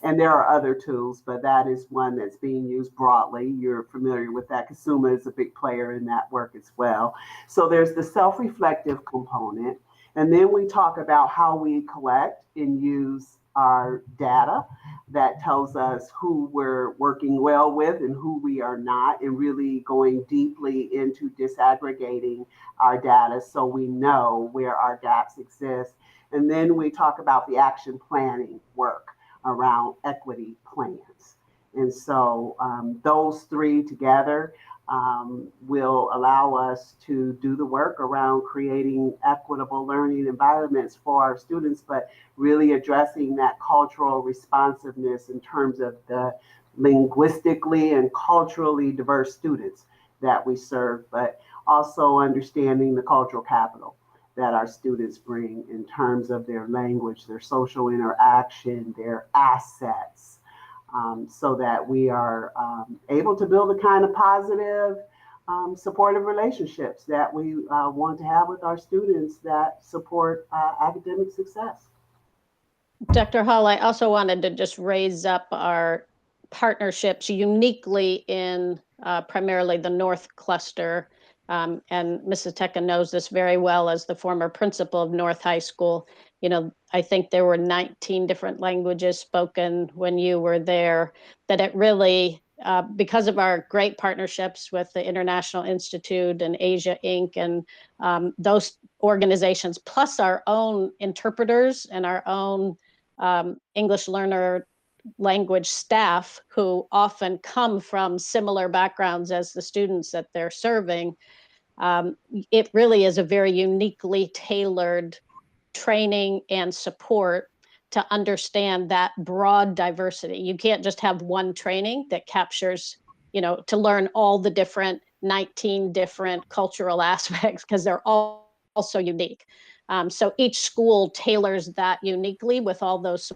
And there are other tools, but that is one that's being used broadly. You're familiar with that. Kasuma is a big player in that work as well. So there's the self-reflective component. And then we talk about how we collect and use our data that tells us who we're working well with and who we are not, and really going deeply into disaggregating our data so we know where our gaps exist. And then we talk about the action planning work around equity plans. And so those three together will allow us to do the work around creating equitable learning environments for our students, but really addressing that cultural responsiveness in terms of the linguistically and culturally diverse students that we serve, but also understanding the cultural capital that our students bring in terms of their language, their social interaction, their assets, so that we are able to build the kind of positive, supportive relationships that we want to have with our students that support academic success. Dr. Hall, I also wanted to just raise up our partnerships uniquely in primarily the North Cluster. And Mrs. Tecca knows this very well as the former principal of North High School. You know, I think there were 19 different languages spoken when you were there, that it really, because of our great partnerships with the International Institute and Asia Inc. and those organizations, plus our own interpreters and our own English learner language staff who often come from similar backgrounds as the students that they're serving, it really is a very uniquely tailored training and support to understand that broad diversity. You can't just have one training that captures, you know, to learn all the different 19 different cultural aspects, because they're all so unique. So each school tailors that uniquely with all those,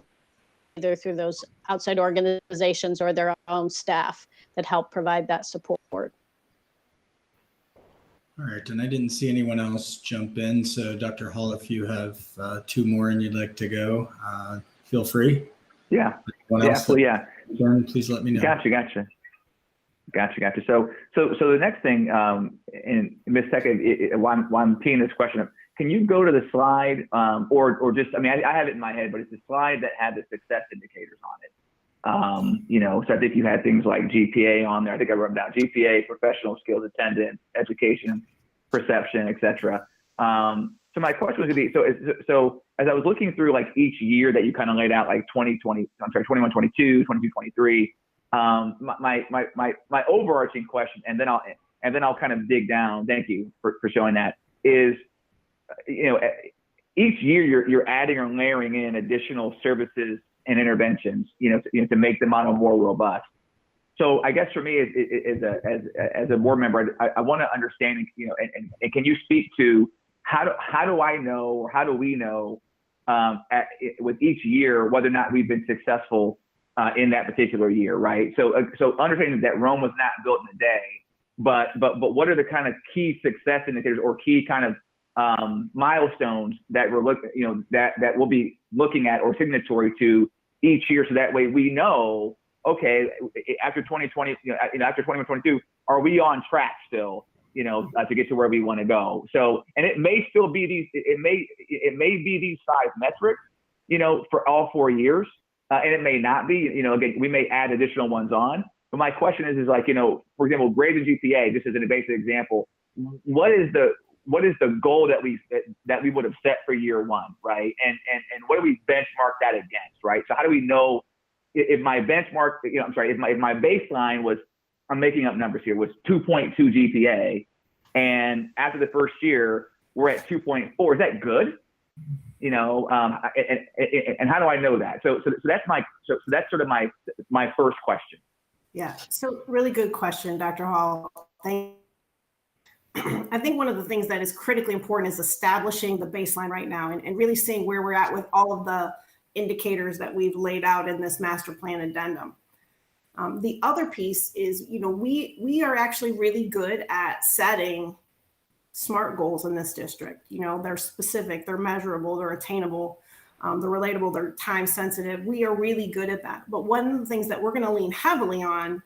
either through those outside organizations or their own staff that help provide that support. All right, and I didn't see anyone else jump in. So Dr. Hall, if you have two more and you'd like to go, feel free. Yeah. Anyone else? Yeah. Please let me know. Gotcha. So the next thing, and Ms. Tecca, while I'm teeing this question up, can you go to the slide, or just, I mean, I have it in my head, but it's the slide that had the success indicators on it. You know, so I think you had things like GPA on there. I think I wrote down GPA, professional skills, attendance, education, perception, etc. So my question was going to be, so as I was looking through like each year that you kind of laid out, like 21, 22, 23, my overarching question, and then I'll kind of dig down. Thank you for showing that. Is, you know, each year you're adding or layering in additional services and interventions, you know, to make the model more robust. So I guess for me, as a board member, I want to understand, you know, and can you speak to how do I know, or how do we know with each year whether or not we've been successful in that particular year, right? So understanding that Rome was not built in a day, but what are the kind of key success indicators or key kind of milestones that we're looking, you know, that we'll be looking at or signatory to each year, so that way we know, okay, after 2020, you know, after 2022, are we on track still, you know, to get to where we want to go? So, and it may still be these, it may be these 5 metrics, you know, for all 4 years, and it may not be, you know, again, we may add additional ones on. But my question is like, you know, for example, grades and GPA, just as an basic example, what is the goal that we would have set for year 1, right? And what do we benchmark that against, right? So how do we know if my benchmark, you know, I'm sorry, if my baseline was, I'm making up numbers here, was 2.2 GPA, and after the first year we're at 2.4, is that good? You know, and how do I know that? So that's sort of my first question. Yeah, so really good question, Dr. Hall. I think one of the things that is critically important is establishing the baseline right now and really seeing where we're at with all of the indicators that we've laid out in this master plan addendum. The other piece is, you know, we are actually really good at setting SMART goals in this district. You know, they're specific, they're measurable, they're attainable, they're relatable, they're time sensitive. We are really good at that. But one of the things that we're going to lean heavily on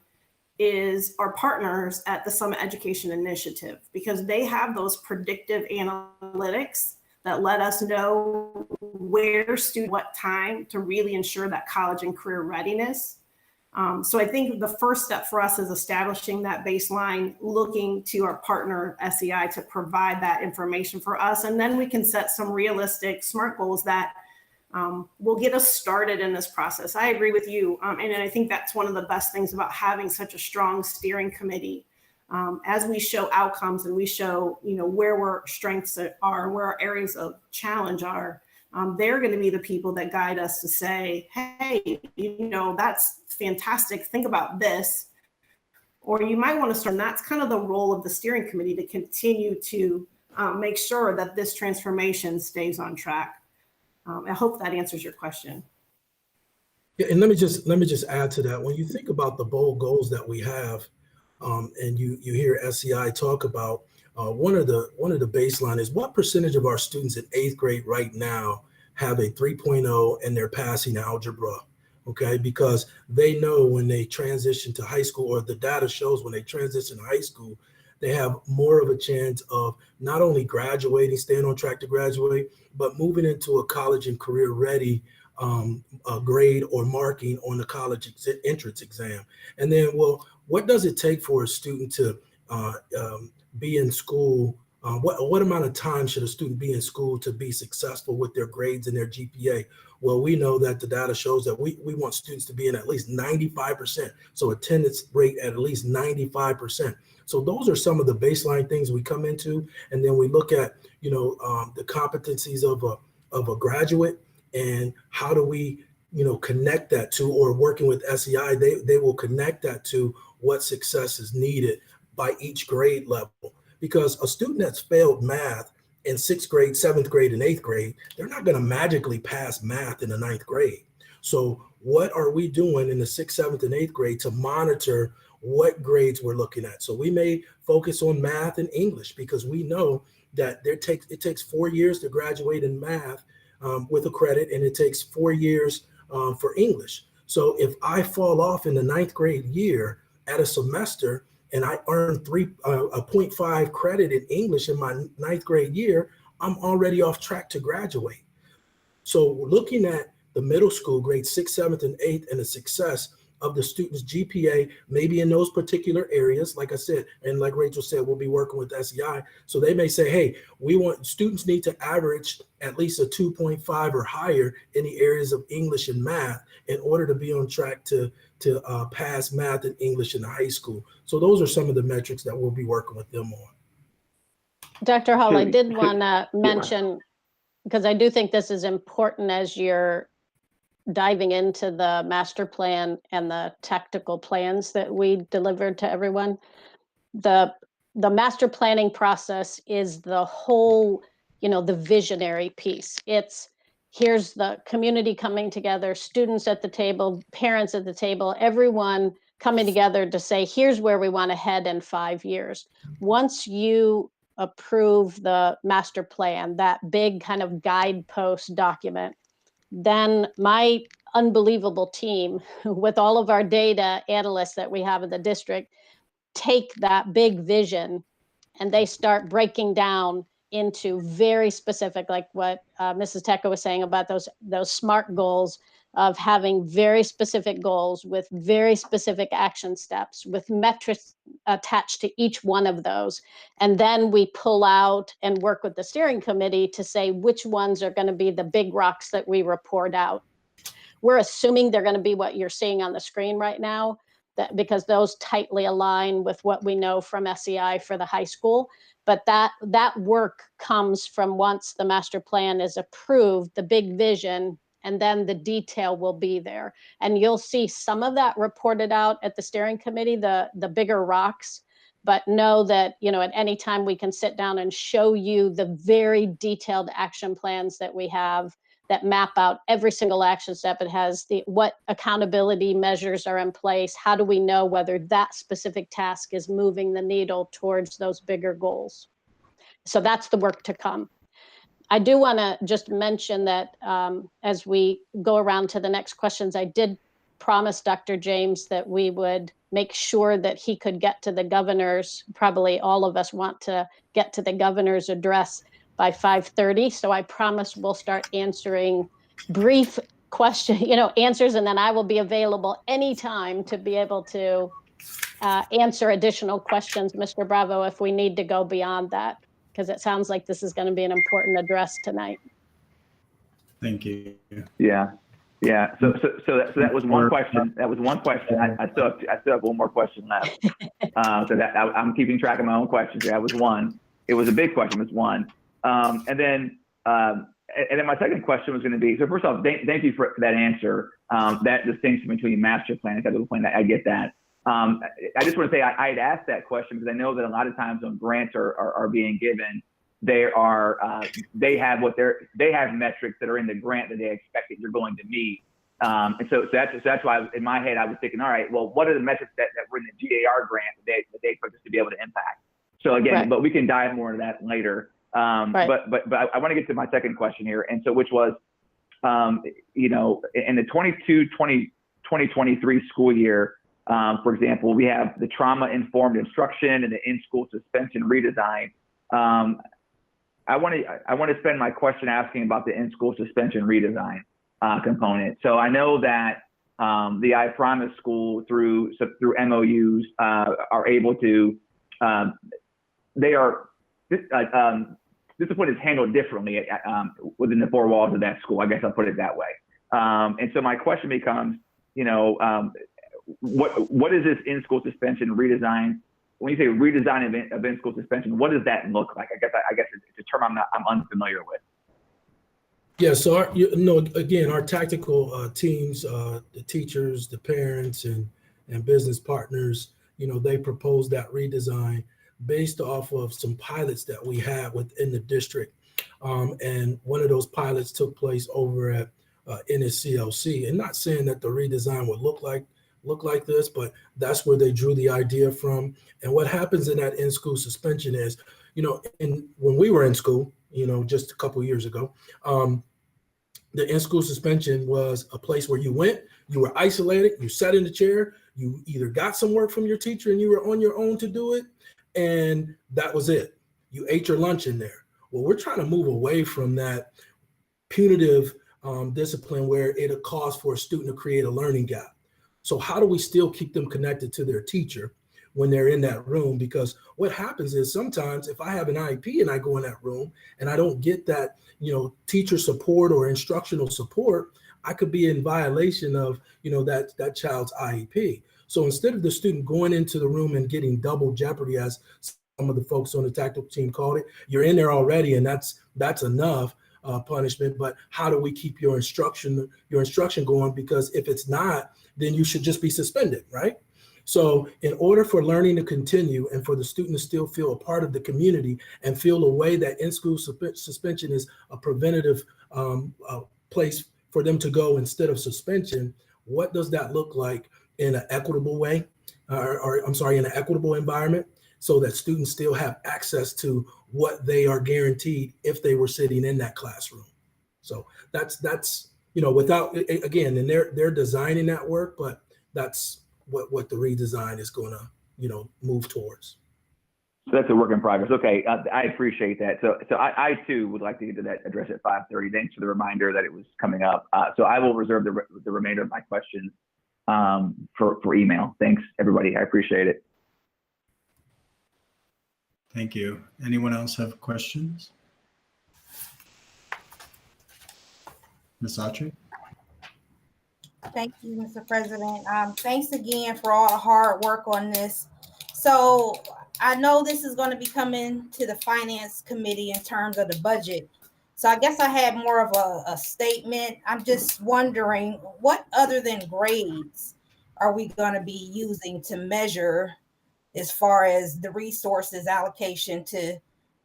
is our partners at the Summit Education Initiative, because they have those predictive analytics that let us know where students, what time to really ensure that college and career readiness. So I think the first step for us is establishing that baseline, looking to our partner SEI to provide that information for us. And then we can set some realistic SMART goals that will get us started in this process. I agree with you. And I think that's one of the best things about having such a strong steering committee. As we show outcomes and we show, where our strengths are, where our areas of challenge are, they're going to be the people that guide us to say, hey, that's fantastic. Think about this. Or you might want to start, and that's kind of the role of the steering committee, to continue to make sure that this transformation stays on track. I hope that answers your question. Yeah, and let me just add to that. When you think about the bold goals that we have, and you hear SEI talk about, one of the baseline is, what percentage of our students in 8th grade right now have a 3.0 and they're passing algebra? Okay, because they know when they transition to high school, or the data shows when they transition to high school, they have more of a chance of not only graduating, staying on track to graduate, but moving into a college and career ready grade or marking on the college entrance exam. And then, well, what does it take for a student to be in school? What amount of time should a student be in school to be successful with their grades and their GPA? Well, we know that the data shows that we want students to be in at least 95%. So attendance rate at least 95%. So those are some of the baseline things we come into. And then we look at, the competencies of a graduate, and how do we, connect that to, or working with SEI, they will connect that to what success is needed by each grade level. Because a student that's failed math in 6th grade, 7th grade, and 8th grade, they're not going to magically pass math in the 9th grade. So what are we doing in the 6th, 7th, and 8th grade to monitor what grades we're looking at? So we may focus on math and English, because we know that it takes 4 years to graduate in math with a credit, and it takes 4 years for English. So if I fall off in the 9th grade year at a semester, and I earn a 0.5 credit in English in my 9th grade year, I'm already off track to graduate. So looking at the middle school, grades 6th, 7th, and 8th, and the success of the student's GPA, maybe in those particular areas, like I said, and like Rachel said, we'll be working with SEI. So they may say, hey, students need to average at least a 2.5 or higher in the areas of English and math in order to be on track to pass math and English in high school. So those are some of the metrics that we'll be working with them on. Dr. Hall, I did want to mention, because I do think this is important as you're diving into the master plan and the tactical plans that we delivered to everyone. The master planning process is the whole, the visionary piece. Here's the community coming together, students at the table, parents at the table, everyone coming together to say, here's where we want to head in 5 years. Once you approve the master plan, that big kind of guidepost document, then my unbelievable team, with all of our data analysts that we have in the district, take that big vision and they start breaking down into very specific, like what Mrs. Tecca was saying about those SMART goals, of having very specific goals with very specific action steps, with metrics attached to each one of those. And then we pull out and work with the steering committee to say which ones are going to be the big rocks that we report out. We're assuming they're going to be what you're seeing on the screen right now, that because those tightly align with what we know from SEI for the high school. But that work comes from once the master plan is approved, the big vision, and then the detail will be there. And you'll see some of that reported out at the steering committee, the bigger rocks, but know that, at any time we can sit down and show you the very detailed action plans that we have that map out every single action step. It has what accountability measures are in place. How do we know whether that specific task is moving the needle towards those bigger goals? So that's the work to come. I do want to just mention that as we go around to the next questions, I did promise Dr. James that we would make sure that he could get to the governor's, probably all of us want to get to the governor's address by 5:30. So I promise we'll start answering brief answers, and then I will be available anytime to be able to answer additional questions, Mr. Bravo, if we need to go beyond that, because it sounds like this is going to be an important address tonight. Thank you. Yeah. So that was one question. That was one question. I still have one more question left. So that I'm keeping track of my own questions. That was one. It was a big question. It was one. And then my second question was going to be, so first off, thank you for that answer. That distinction between master plan and capital plan, I get that. I just want to say I had asked that question because I know that a lot of times when grants are being given, they have metrics that are in the grant that they expect that you're going to meet. And so that's why in my head I was thinking, all right, well, what are the metrics that were in the GAR grant that they expect us to be able to impact? So again, right. But we can dive more into that later. Right. But I want to get to my second question here, and so which was, in the 2023 school year, for example, we have the trauma-informed instruction and the in-school suspension redesign. I want to spend my question asking about the in-school suspension redesign component. So I know that the I Promise School through MOUs are able to discipline is handled differently within the four walls of that school. I guess I'll put it that way. And so my question becomes, what is this in-school suspension redesign? When you say redesign of in-school suspension, what does that look like? I guess it's a term I'm unfamiliar with. Yeah, so our tactical teams, the teachers, the parents, and business partners, they proposed that redesign based off of some pilots that we had within the district. And one of those pilots took place over at NSCLC. And not saying that the redesign would look like this, but that's where they drew the idea from. And what happens in that in-school suspension is, when we were in school, just a couple years ago, the in-school suspension was a place where you went, you were isolated, you sat in the chair, you either got some work from your teacher and you were on your own to do it, and that was it. You ate your lunch in there. Well, we're trying to move away from that punitive discipline where it'll cause for a student to create a learning gap. So how do we still keep them connected to their teacher when they're in that room? Because what happens is sometimes if I have an IEP and I go in that room and I don't get that, teacher support or instructional support, I could be in violation of, that child's IEP. So instead of the student going into the room and getting double jeopardy, as some of the folks on the tactical team called it, you're in there already, and that's enough punishment. But how do we keep your instruction going? Because if it's not, then you should just be suspended, right? So in order for learning to continue and for the student to still feel a part of the community and feel a way that in-school suspension is a preventative place for them to go instead of suspension, what does that look like in an equitable way, in an equitable environment, so that students still have access to what they are guaranteed if they were sitting in that classroom? So that's without, again, and they're designing that work, but that's what the redesign is going to move towards. So that's a work in progress. Okay, I appreciate that. So I too would like to get to that address at 5:30. Thanks for the reminder that it was coming up. So I will reserve the remainder of my questions for email. Thanks, everybody. I appreciate it. Thank you. Anyone else have questions? Ms. Autry? Thank you, Mr. President. Thanks again for all the hard work on this. So I know this is going to be coming to the Finance Committee in terms of the budget. So I guess I had more of a statement. I'm just wondering, what other than grades are we going to be using to measure as far as the resources allocation to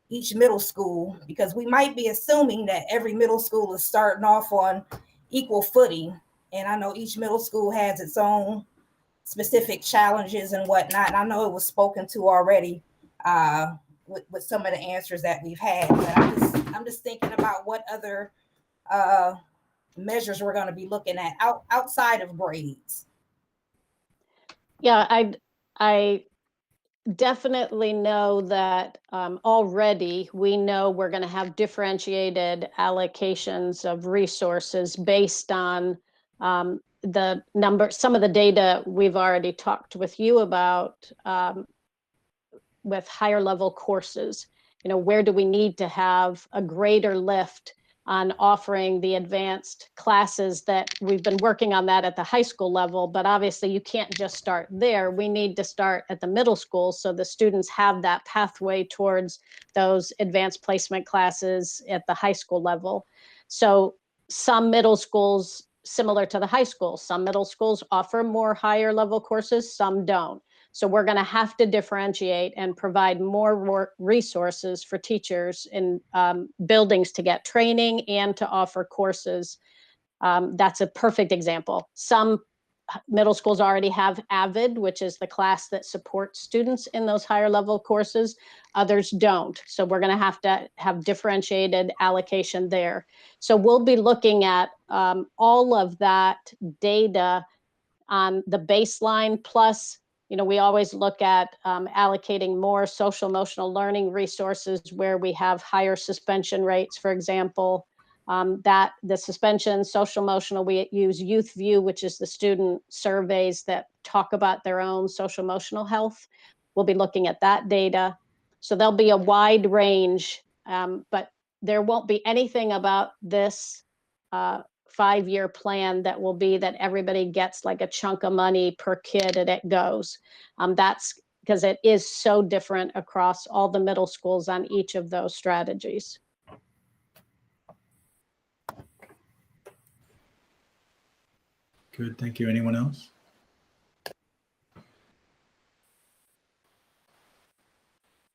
each middle school? Because we might be assuming that every middle school is starting off on equal footing. And I know each middle school has its own specific challenges and whatnot. And I know it was spoken to already with some of the answers that we've had. But I'm just thinking about what other measures we're going to be looking at outside of grades. Yeah, definitely know that already we know we're going to have differentiated allocations of resources based on the number, some of the data we've already talked with you about with higher level courses. You know, where do we need to have a greater lift on offering the advanced classes that we've been working on that at the high school level, but obviously you can't just start there. We need to start at the middle school so the students have that pathway towards those advanced placement classes at the high school level. So some middle schools, similar to the high school, some middle schools offer more higher level courses, some don't. So we're going to have to differentiate and provide more resources for teachers in buildings to get training and to offer courses. That's a perfect example. Some middle schools already have AVID, which is the class that supports students in those higher level courses. Others don't. So we're going to have differentiated allocation there. So we'll be looking at all of that data on the baseline plus. You know, we always look at allocating more social emotional learning resources where we have higher suspension rates, for example, that the suspension, social emotional, we use Youth View, which is the student surveys that talk about their own social emotional health. We'll be looking at that data. So there'll be a wide range, but there won't be anything about this 5-year plan that will be that everybody gets like a chunk of money per kid and it goes. That's because it is so different across all the middle schools on each of those strategies. Good, thank you. Anyone else?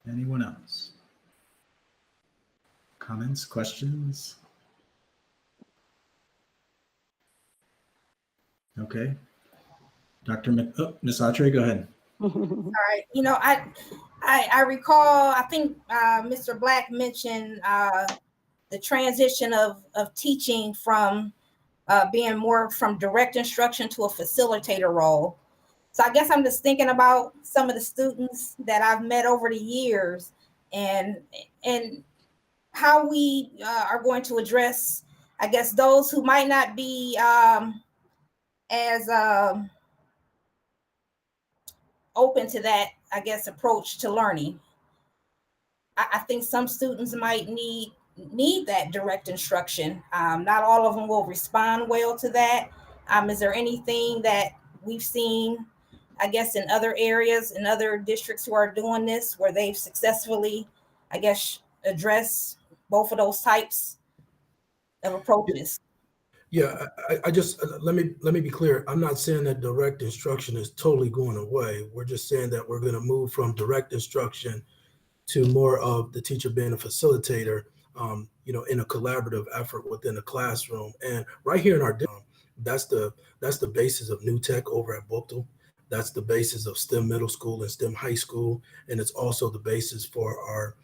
Anyone else? Comments, questions? Okay. Ms. Autry, go ahead. All right. You know, I recall, I think Mr. Black mentioned the transition of teaching from being more from direct instruction to a facilitator role. So I guess I'm just thinking about some of the students that I've met over the years and how we are going to address, I guess, those who might not be as open to that, I guess, approach to learning. I think some students might need that direct instruction. Not all of them will respond well to that. Is there anything that we've seen, I guess, in other areas, in other districts who are doing this, where they've successfully, I guess, addressed both of those types of approaches? Yeah, I just let me be clear. I'm not saying that direct instruction is totally going away. We're just saying that we're going to move from direct instruction to more of the teacher being a facilitator, you know, in a collaborative effort within the classroom. And right here in our that's the basis of New Tech over at Booktel. That's the basis of STEM middle school and STEM high school, and it's also the basis for our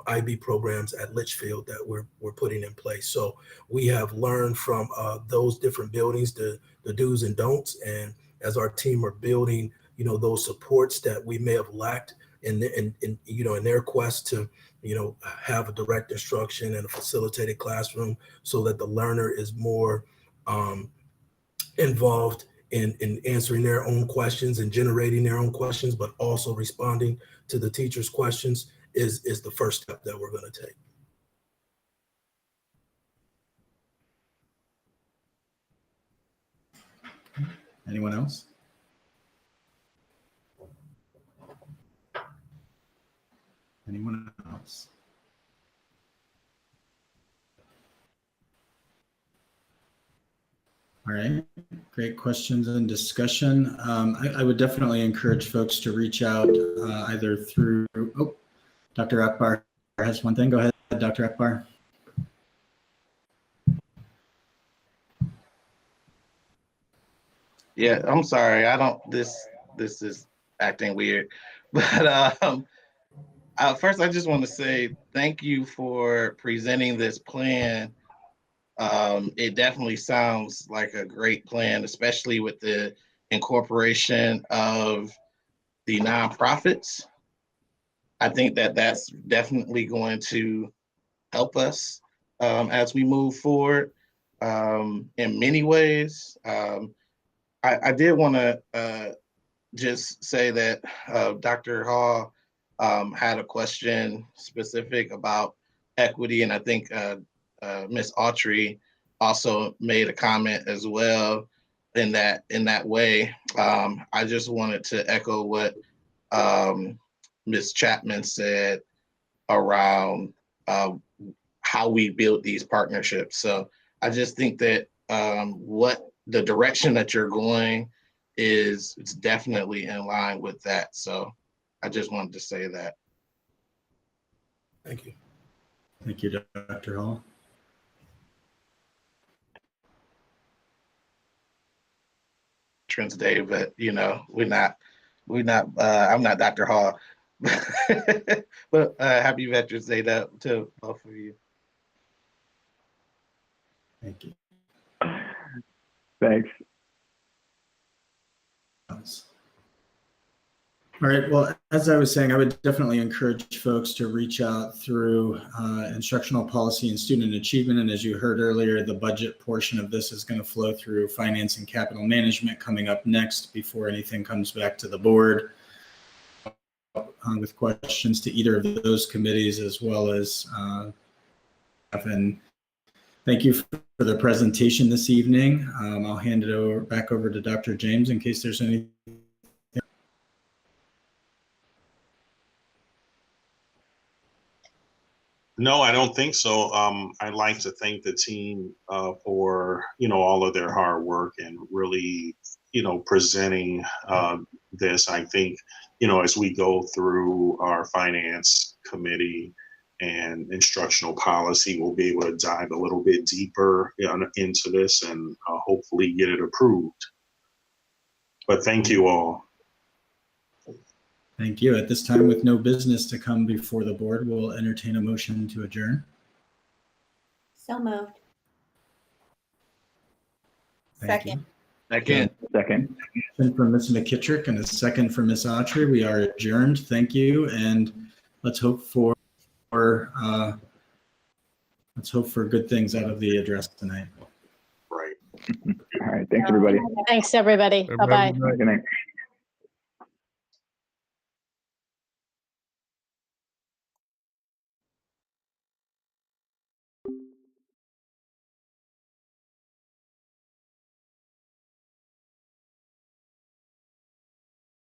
IB programs at Litchfield that we're putting in place. So we have learned from those different buildings, the do's and don'ts, and as our team are building, you know, those supports that we may have lacked in you know, in their quest to, you know, have a direct instruction and a facilitated classroom, so that the learner is more involved in answering their own questions and generating their own questions, but also responding to the teacher's questions is the first step that we're going to take. Anyone else? Anyone else? All right, great questions and discussion. I would definitely encourage folks to reach out either through, oh, Dr. Akbar has one thing. Go ahead, Dr. Akbar. Yeah, I'm sorry. I don't, this is acting weird. But first, I just want to say thank you for presenting this plan. It definitely sounds like a great plan, especially with the incorporation of the nonprofits. I think that that's definitely going to help us as we move forward in many ways. I did want to just say that Dr. Hall had a question specific about equity, and I think Ms. Autry also made a comment as well in that way. I just wanted to echo what Ms. Chapman said around how we build these partnerships. So I just think that what the direction that you're going is, it's definitely in line with that. So I just wanted to say that. Thank you. Thank you, Dr. Hall. Veterans Day, but you know, we're not. I'm not Dr. Hall, but happy Veterans Day to both of you. Thank you. Thanks. All right. Well, as I was saying, I would definitely encourage folks to reach out through instructional policy and student achievement. And as you heard earlier, the budget portion of this is going to flow through finance and capital management coming up next before anything comes back to the board with questions to either of those committees, as well as and thank you for the presentation this evening. I'll hand it back over to Dr. James in case there's any. No, I don't think so. I'd like to thank the team for, all of their hard work and really, presenting this. I think, as we go through our finance committee and instructional policy, we'll be able to dive a little bit deeper into this and hopefully get it approved. But thank you all. Thank you. At this time, with no business to come before the board, we'll entertain a motion to adjourn. So moved. Thank you. Second. Motion from Ms. McKittrick and a second from Ms. Autry. We are adjourned. Thank you, and let's hope for good things out of the address tonight. Right. All right. Thanks, everybody. Thanks, everybody. Bye-bye. Good night.